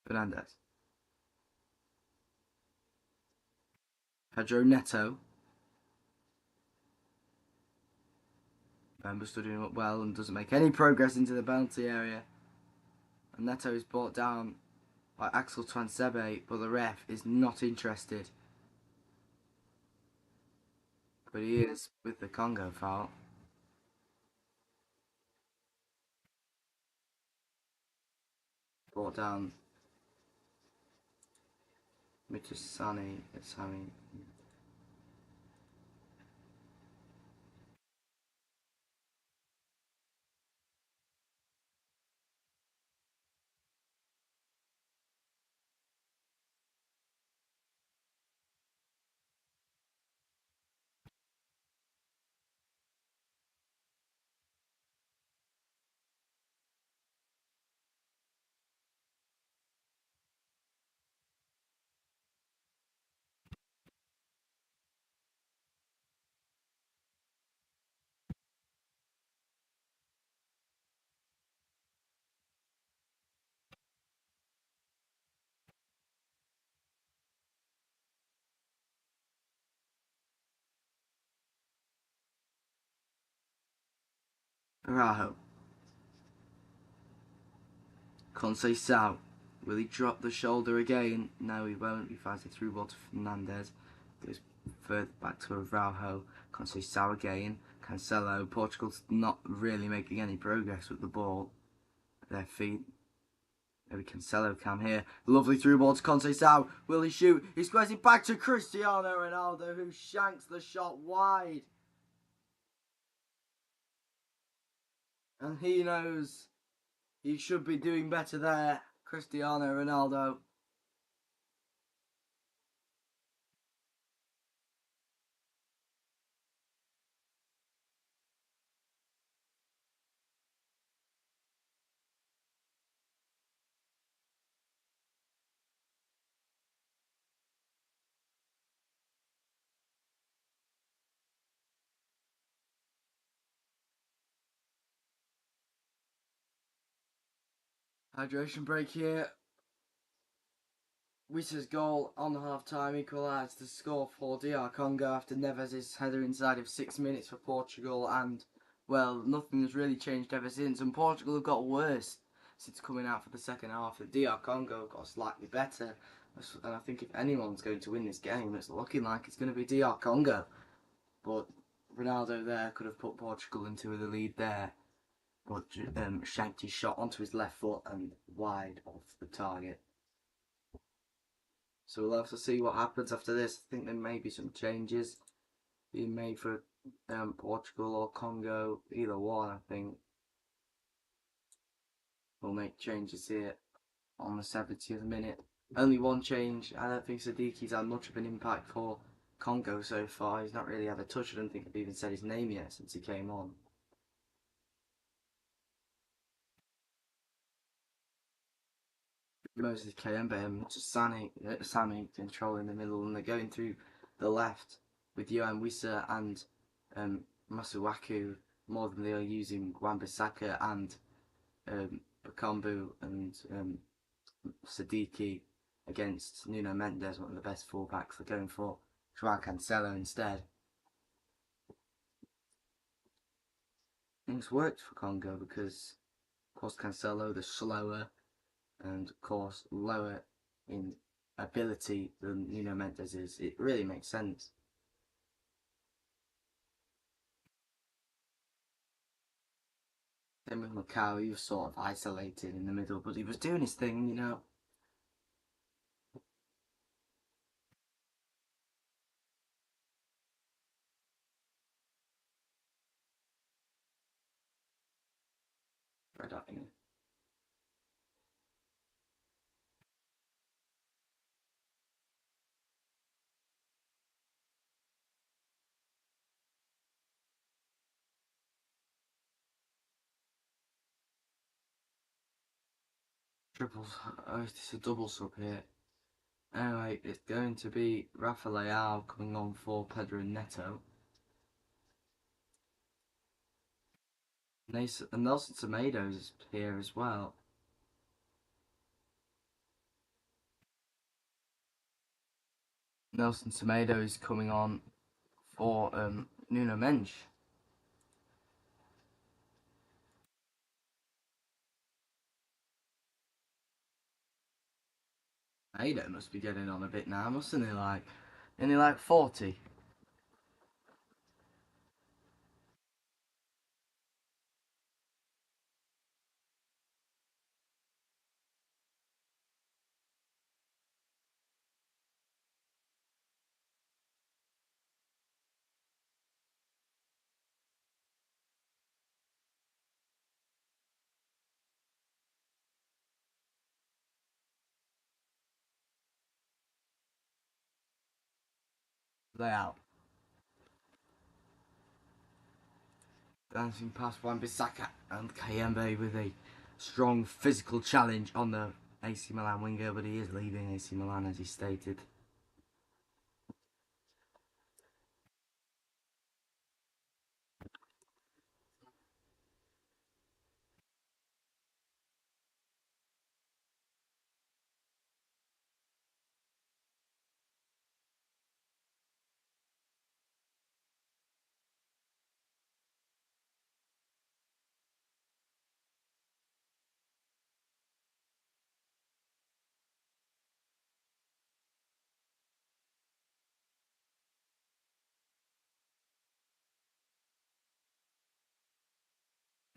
Fernandez. Pedro Neto. Bemba stood him up well and doesn't make any progress into the penalty area. And Neto is brought down by Axel Twansebe, but the ref is not interested. But he is with the Congo foul. Brought down Mitusani. It's having. Araujo. Sao. Will he drop the shoulder again? No, he won't. He finds a through ball to Fernandez. Goes further back to Araujo. Sao again. Cancelo. Portugal's not really making any progress with the ball at their feet. Maybe Cancelo can here. Lovely through ball to Sao. Will he shoot? He squares it back to Cristiano Ronaldo, who shanks the shot wide. And he knows he should be doing better there. Cristiano Ronaldo. Hydration break here. Wissa's goal on half-time equalised the score for DR Congo after Neves' header inside of 6 minutes for Portugal, and, well, nothing has really changed ever since, and Portugal have got worse since coming out for the second half. The DR Congo got slightly better, and I think if anyone's going to win this game, it's looking like it's going to be DR Congo. But Ronaldo there could have put Portugal into the lead there, but shanked his shot onto his left foot and wide off the target. So we'll have to see what happens after this. I think there may be some changes being made for Portugal or Congo, either one, I think, will make changes here on the 70th minute. Only one change. I don't think Sadiki's had much of an impact for Congo so far. He's not really had a touch. I don't think I've even said his name yet since he came on. Moses Kayembe and Sane controlling the middle, and they're going through the left with Yohan Wissa and Masuaku more than they are using Wan-Bissaka and Bakambu and Sadiki against Nuno Mendes, one of the best fullbacks. They're going for Joao Cancelo instead. And it's worked for Congo because, of course, Cancelo, the slower and, of course, lower in ability than Nuno Mendes is. It really makes sense. Then with Macau, he was sort of isolated in the middle, but he was doing his thing, you know. Triples. Oh, it's a double sub here. Anyway, it's going to be Rafa Leao coming on for Pedro Neto. And Nelson Tomatoes is here as well. Nelson Tomato is coming on for Nuno Mensch. Tomato must be getting on a bit now, mustn't he? Isn't he like 40? Layout. Dancing past Wan-Bissaka and Kayembe with a strong physical challenge on the AC Milan winger, but he is leaving AC Milan as he stated.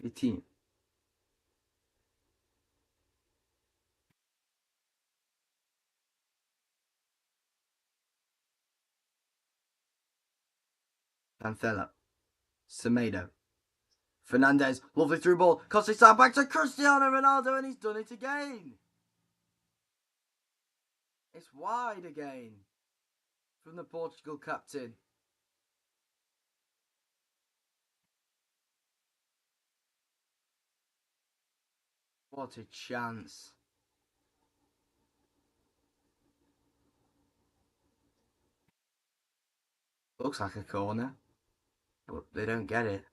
The team. Cancelo. Semedo. Fernandez. Lovely through ball. Costly side back to Cristiano Ronaldo, and he's done it again. It's wide again from the Portugal captain. What a chance. Looks like a corner, but they don't get it.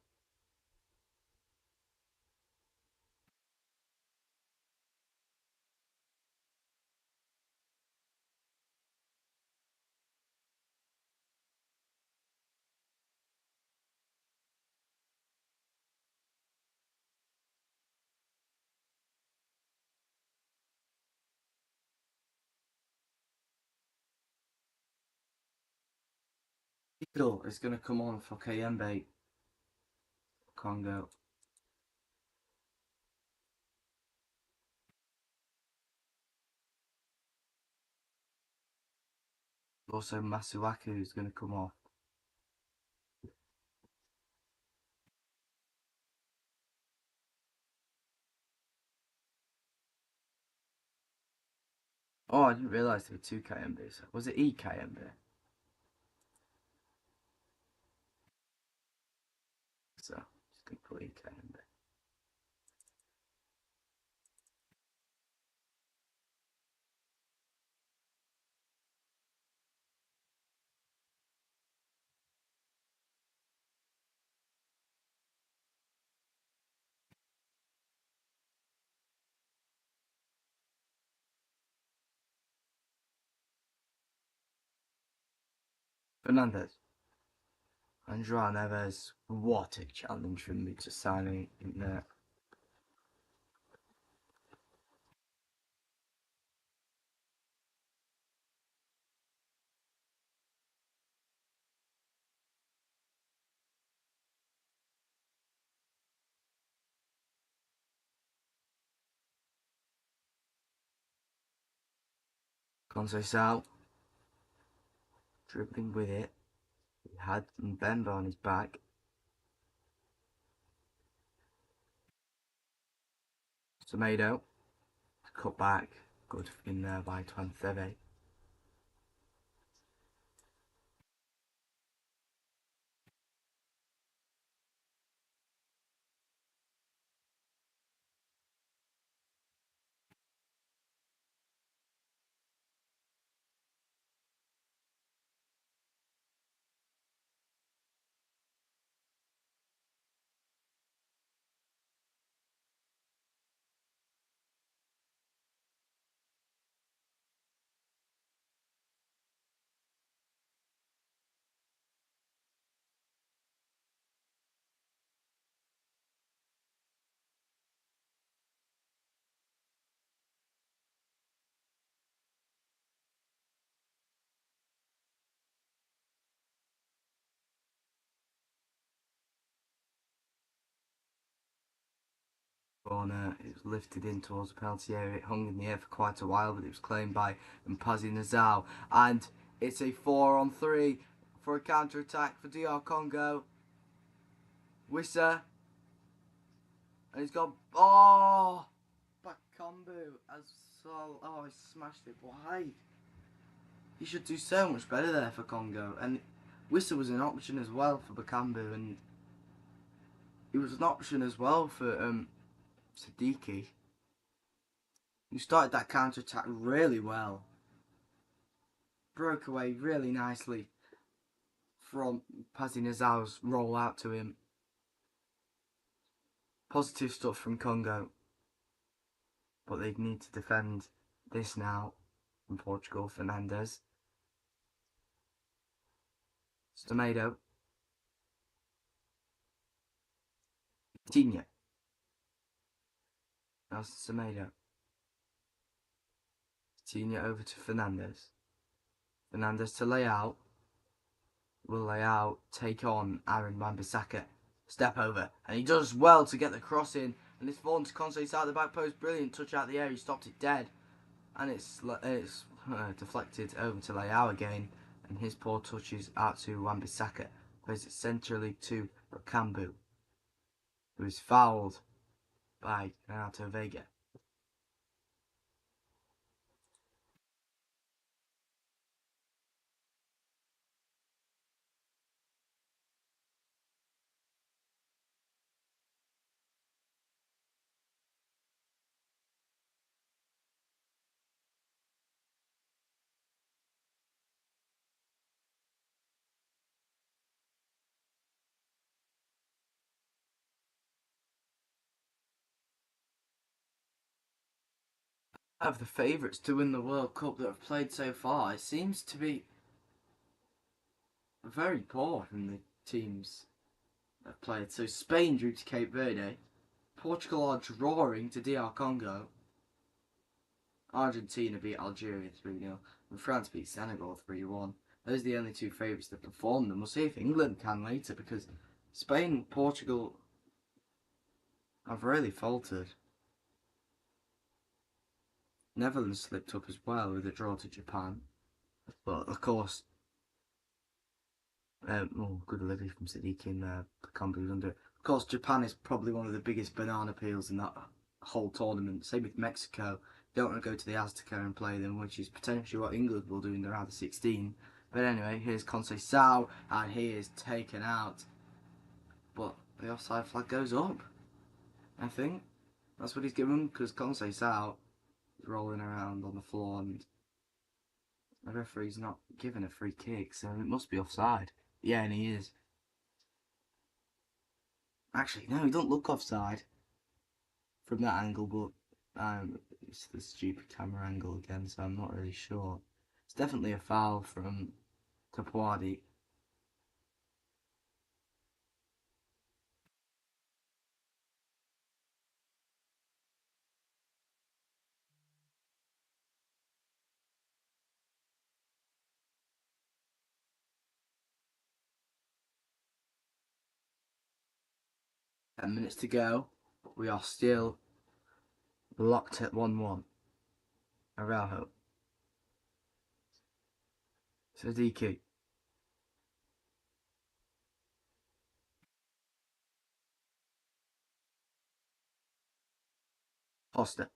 Eagle is going to come on for Kayembe. Congo. Also, Masuaku is going to come off. Oh, I didn't realise there were two KMBs. Was it EKMB? So, just going to put EKMB. Fernandez. And João Neves. What a challenge from me to signing in there. Conceição. Dribbling with it. He had Mbemba on his back. Semedo. Cut back. Good in there by Twanteve. Corner, it was lifted in towards the penalty area. It hung in the air for quite a while, but it was claimed by Mpazi Nazao. And it's a 4-on-3 for a counter-attack for DR Congo. Wissa. And he's got... Oh! Bakambu as so... Oh, he smashed it wide. He should do so much better there for Congo. And Wissa was an option as well for Bakambu. And he was an option as well for... Siddiqui, who started that counter-attack really well. Broke away really nicely from Pazi Nazao's roll out to him. Positive stuff from Congo. But they need to defend this now from Portugal. Fernandez. Semedo. Tinha. Nelson Semedo. Tinha over to Fernandez. Fernandez to lay out. Will lay out. Take on Aaron Wan-Bissaka. Step over. And he does well to get the cross in. And it's fallen to Conceição out the back post. Brilliant touch out the air. He stopped it dead. And it's deflected over to Leao again. And his poor touch is out to Wan-Bissaka. Plays it centrally to Bakambu, who is fouled by Renato Veiga. Of the favourites to win the World Cup that have played so far, it seems to be very poor from the teams that have played. So Spain drew to Cape Verde, Portugal are drawing to DR Congo, Argentina beat Algeria 3-0, and France beat Senegal 3-1. Those are the only two favourites that performed, and we'll see if England can later, because Spain and Portugal have really faltered. Netherlands slipped up as well with a draw to Japan. But of course, good delivery from Siddiqui and Bakambu was under it. Of course, Japan is probably one of the biggest banana peels in that whole tournament. Same with Mexico. Don't want to go to the Azteca and play them, which is potentially what England will do in the round of 16. But anyway, here's Conceição, and he is taken out. But the offside flag goes up, I think. That's what he's given, because Conceição is rolling around on the floor, and the referee's not given a free kick, so it must be offside. Yeah, and he is. Actually, no, he don't look offside from that angle, but it's the stupid camera angle again, so I'm not really sure. It's definitely a foul from Tapuadi. 10 minutes to go. We are still locked at 1-1. Araujo. Sadiki. Foster.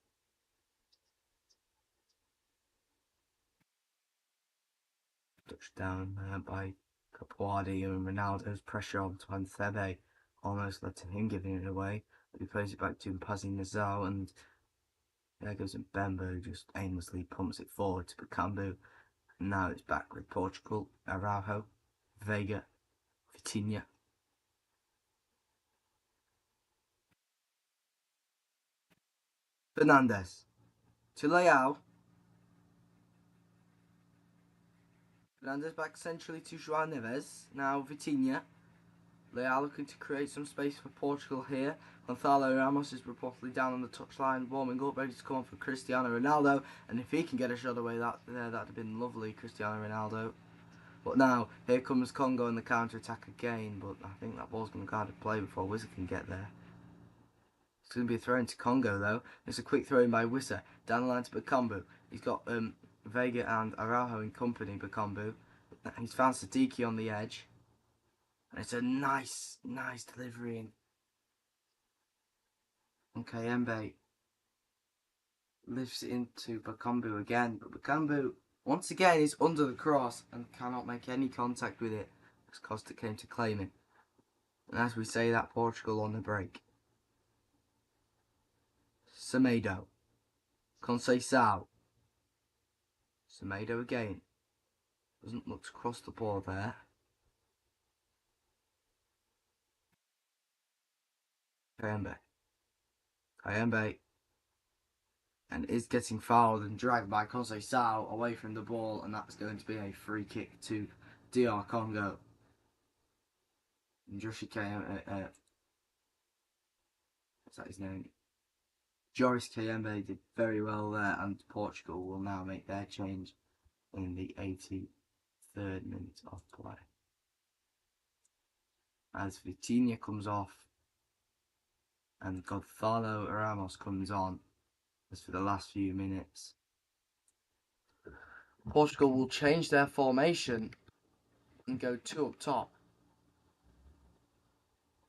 Touchdown by Capuardi, and Ronaldo's pressure on Twantebe almost led to him giving it away. But he plays it back to Mpazi Nazal, and there goes Mbemba, who just aimlessly pumps it forward to Bakambu. And now it's back with Portugal. Araujo, Vega, Vitinha. Fernandes to Leao. Fernandes back centrally to João Neves. Now Vitinha. Leao looking to create some space for Portugal here. Gonzalo Ramos is reportedly down on the touchline, warming up, ready to come on for Cristiano Ronaldo. And if he can get a shot away that'd have been lovely, Cristiano Ronaldo. But now, here comes Congo in the counter-attack again, but I think that ball's going to go out of play before Wizard can get there. It's going to be a throw into Congo, though. It's a quick throw in by Wissa. Down the line to Bakambu. He's got Vega and Araujo in company, Bakambu. He's found Sadiki on the edge. And it's a nice delivery in. And Kayembe lifts it into Bakambu again. But Bakambu, once again, is under the cross and cannot make any contact with it as Costa came to claim it. And as we say that, Portugal on the break. Semedo. Conceição. Semedo again. Doesn't look to cross the ball there. Kayembe. And is getting fouled and dragged by Conceição away from the ball, and that's going to be a free kick to DR Congo. And Joshi Kayembe, what's that his name? Joris Kayembe did very well there, and Portugal will now make their change in the 83rd minute of play. As Vitinha comes off and Gonzalo Ramos comes on as for the last few minutes. Portugal will change their formation and go 2 up top,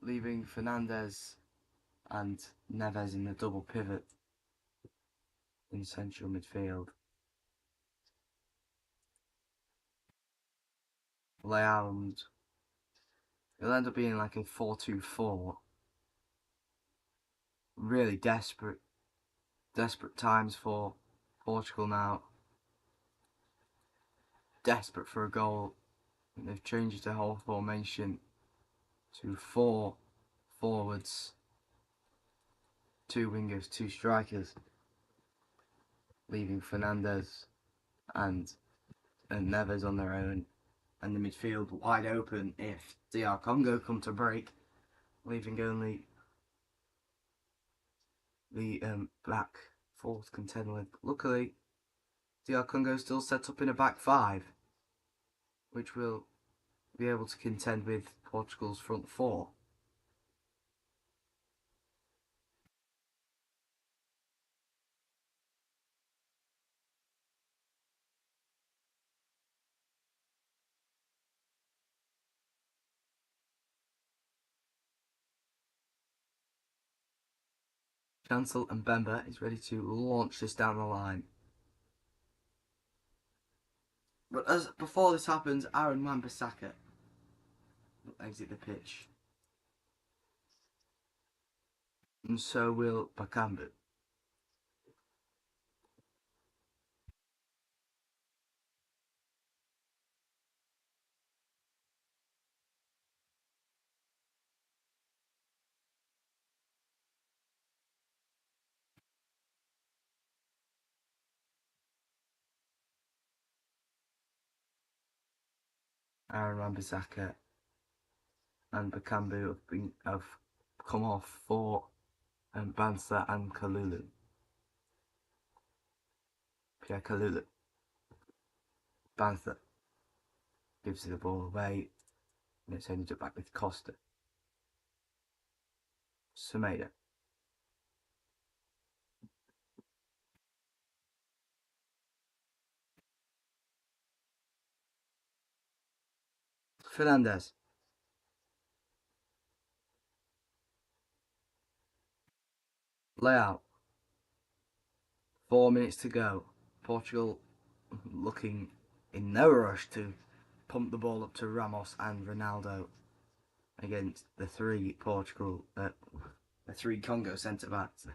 leaving Fernandes and Neves in the double pivot in central midfield. Leao, and it'll end up being like a 4-2-4. Really desperate times for Portugal now. Desperate for a goal. And they've changed their whole formation to 4 forwards, 2 wingers, 2 strikers, leaving Fernandes and Neves on their own, and the midfield wide open if DR Congo come to break, leaving only the back 4th contend with. Luckily, DR Congo still set up in a back 5, which will be able to contend with Portugal's front 4. Chancel and Bemba is ready to launch this down the line. But as before this happens, Aaron Wan-Bissaka will exit the pitch. And so will Bakambu. Aaron Wan-Bissaka and Bakambu have come off for Bansa and Kalulu. Pierre Kalulu. Bansa gives the ball away, and it's ended up back with Costa. Semedo. Fernandez. Layout. 4 minutes to go. Portugal looking in no rush to pump the ball up to Ramos and Ronaldo against the three Congo centre backs.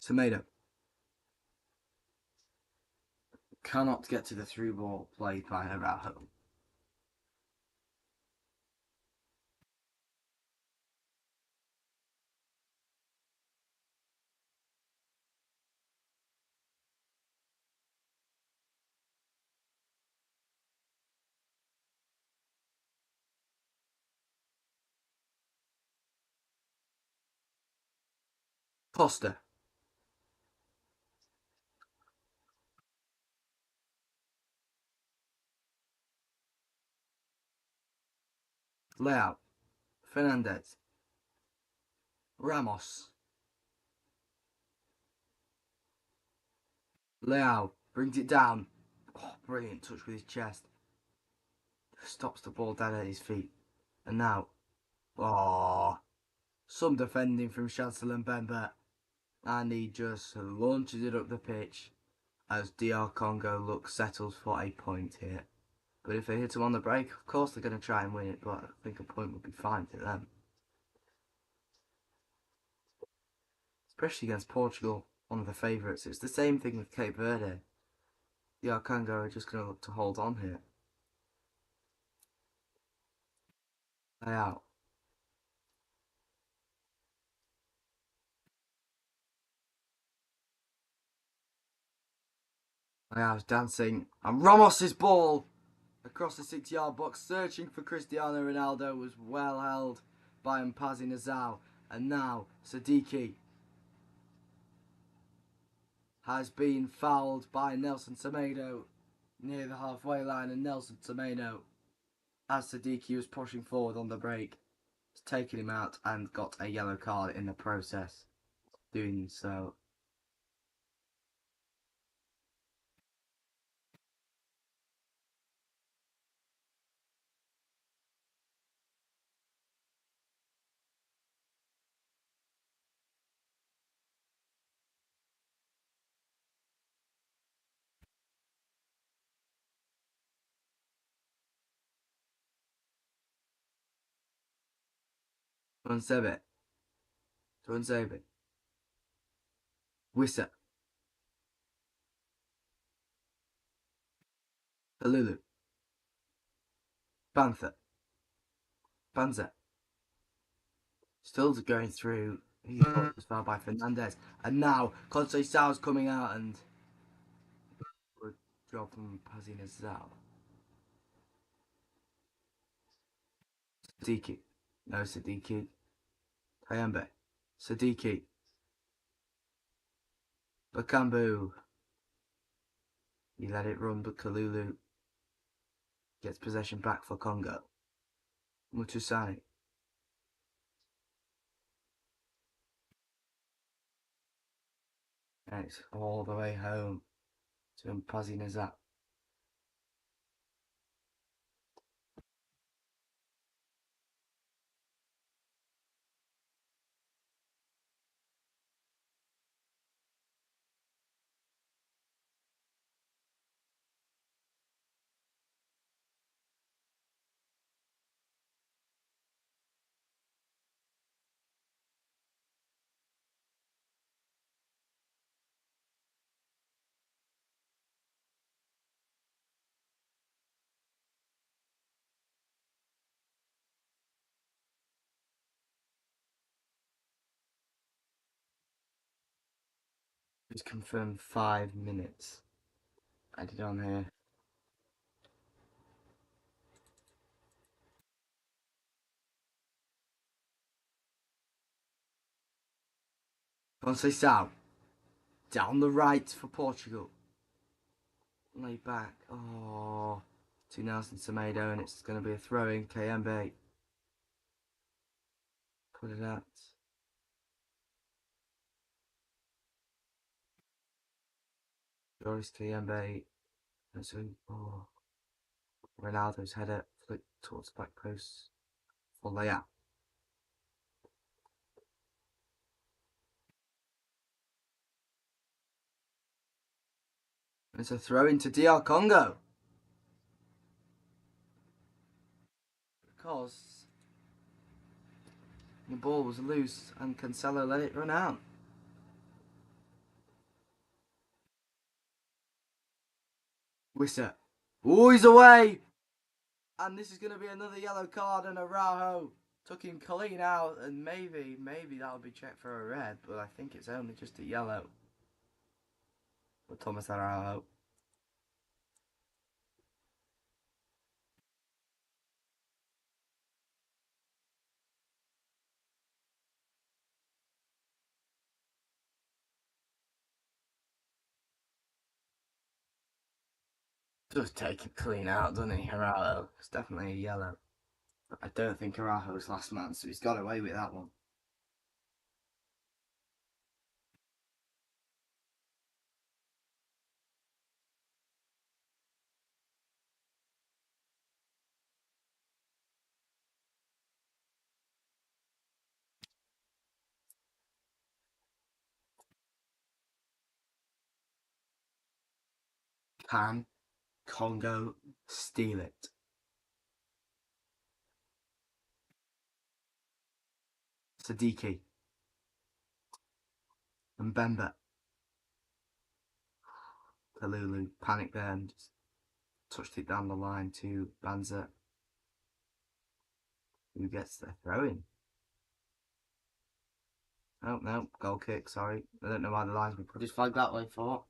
Semedo cannot get to the through ball played by Araujo. Costa. Layout. Fernandez. Ramos. Leao brings it down. Oh, brilliant touch with his chest. Stops the ball dead at his feet. And now, some defending from Chancel and Bemba. And he just launches it up the pitch as DR Congo looks settled for a point here. But if they hit him on the break, of course they're going to try and win it, but I think a point would be fine to them. Especially against Portugal, one of the favourites. It's the same thing with Cape Verde. DR Congo are just going to look to hold on here. Play out. I was dancing, and Ramos's ball across the 6-yard box, searching for Cristiano Ronaldo, was well held by Mpazi Nazao. And now Sadiki has been fouled by Nelson Semedo near the halfway line, and Nelson Semedo, as Sadiki was pushing forward on the break, has taken him out and got a yellow card in the process doing so. Tuansebe. Wissa. Halulu. Panther. Panzer. Still going through. He was fouled by Fernandez. And now Conceição's coming out and good job from Pazinazal. Sadiki. No Sadiki. Kayembe. Sadiki. Bakambu. He let it run, but Kalulu gets possession back for Congo. Mutusani. And it's all the way home to Mpazi Nazat. It's confirmed 5 minutes. Added on here. Conceição. Down the right for Portugal. Lay back. Oh. To Nelson Semedo, and it's going to be a throw in. Kayembe. Put it out. Joris Kayembe. And so, Ronaldo's header flicked towards the back post for layout. It's a throw into DR Congo. Because the ball was loose and Cancelo let it run out. Wissa. Oh, he's away! And this is going to be another yellow card, and Araujo took him clean out, and maybe that'll be checked for a red, but I think it's only just a yellow for Thomas Araujo. Does take him clean out, doesn't he, Araujo? It's definitely a yellow. But I don't think Araujo's last man, so he's got away with that one. Can Congo steal it? Sadiki. And Bemba. Kalulu panicked there and just touched it down the line to Banza, who gets the throw in. Oh, no, goal kick, sorry. I don't know why the linesman put his flag that way for.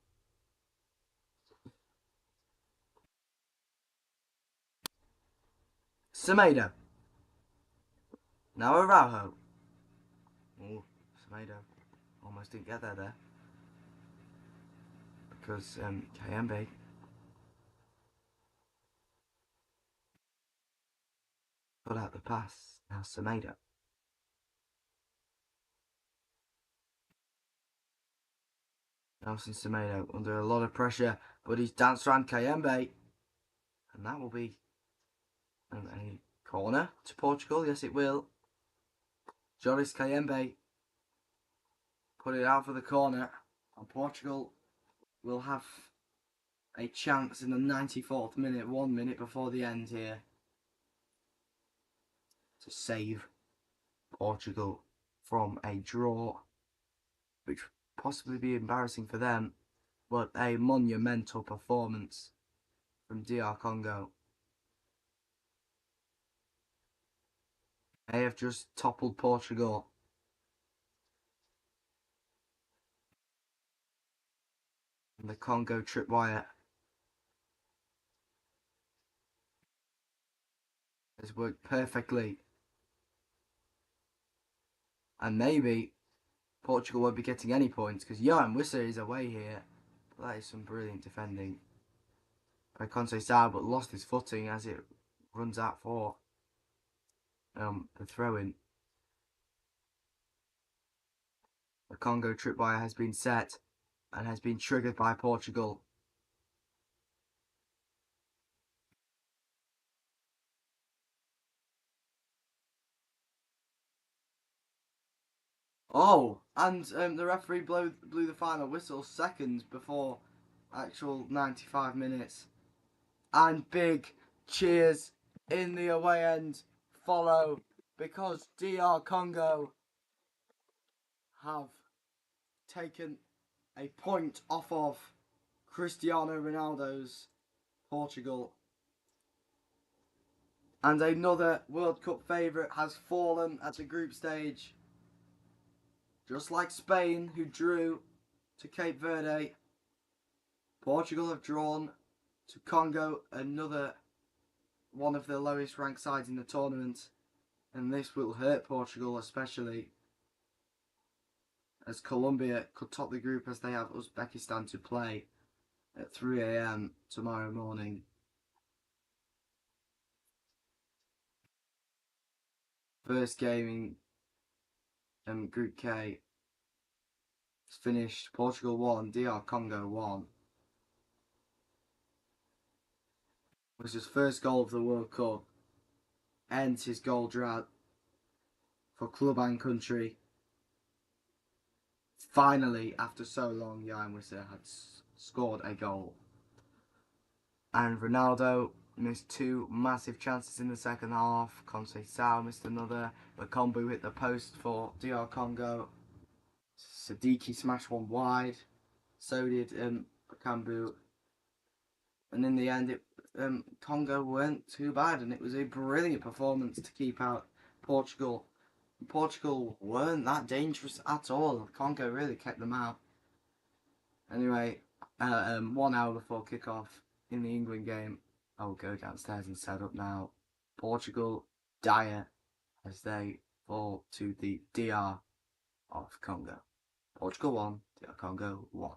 Semedo. Now Araujo. Oh, Semedo almost didn't get there. Because Kayembe put out the pass. Now Semedo. Nelson Semedo under a lot of pressure, but he's danced around Kayembe. And that will be a corner to Portugal. Yes, it will. Joris Kayembe put it out for the corner. And Portugal will have a chance in the 94th minute, 1 minute before the end here, to save Portugal from a draw, which would possibly be embarrassing for them, but a monumental performance from DR Congo. They have just toppled Portugal. And the Congo tripwire has worked perfectly. And maybe Portugal won't be getting any points because Johan Wissa is away here. But that is some brilliant defending by Conceição, but lost his footing as it runs out for the throw-in. The Congo tripwire has been set and has been triggered by Portugal. Oh, and the referee blew the final whistle seconds before actual 95 minutes. And big cheers in the away end follow because DR Congo have taken a point off of Cristiano Ronaldo's Portugal. And another World Cup favourite has fallen at the group stage. Just like Spain, who drew to Cape Verde. Portugal have drawn to Congo, another one of the lowest ranked sides in the tournament, and this will hurt Portugal especially, as Colombia could top the group as they have Uzbekistan to play at 3 AM tomorrow morning. First game in Group K is finished. Portugal 1, DR Congo 1. It was his first goal of the World Cup. Ends his goal drought for club and country. Finally, after so long, Jan Wisser had scored a goal. And Ronaldo missed two massive chances in the second half. Conceição missed another. Bakambu hit the post for DR Congo. Sadiki smashed one wide. So did Bakambu. And in the end, Congo weren't too bad, and it was a brilliant performance to keep out Portugal. Portugal weren't that dangerous at all. Congo really kept them out. Anyway, 1 hour before kickoff in the England game, I will go downstairs and set up now. Portugal dire as they fall to the DR of Congo. Portugal 1, DR Congo 1.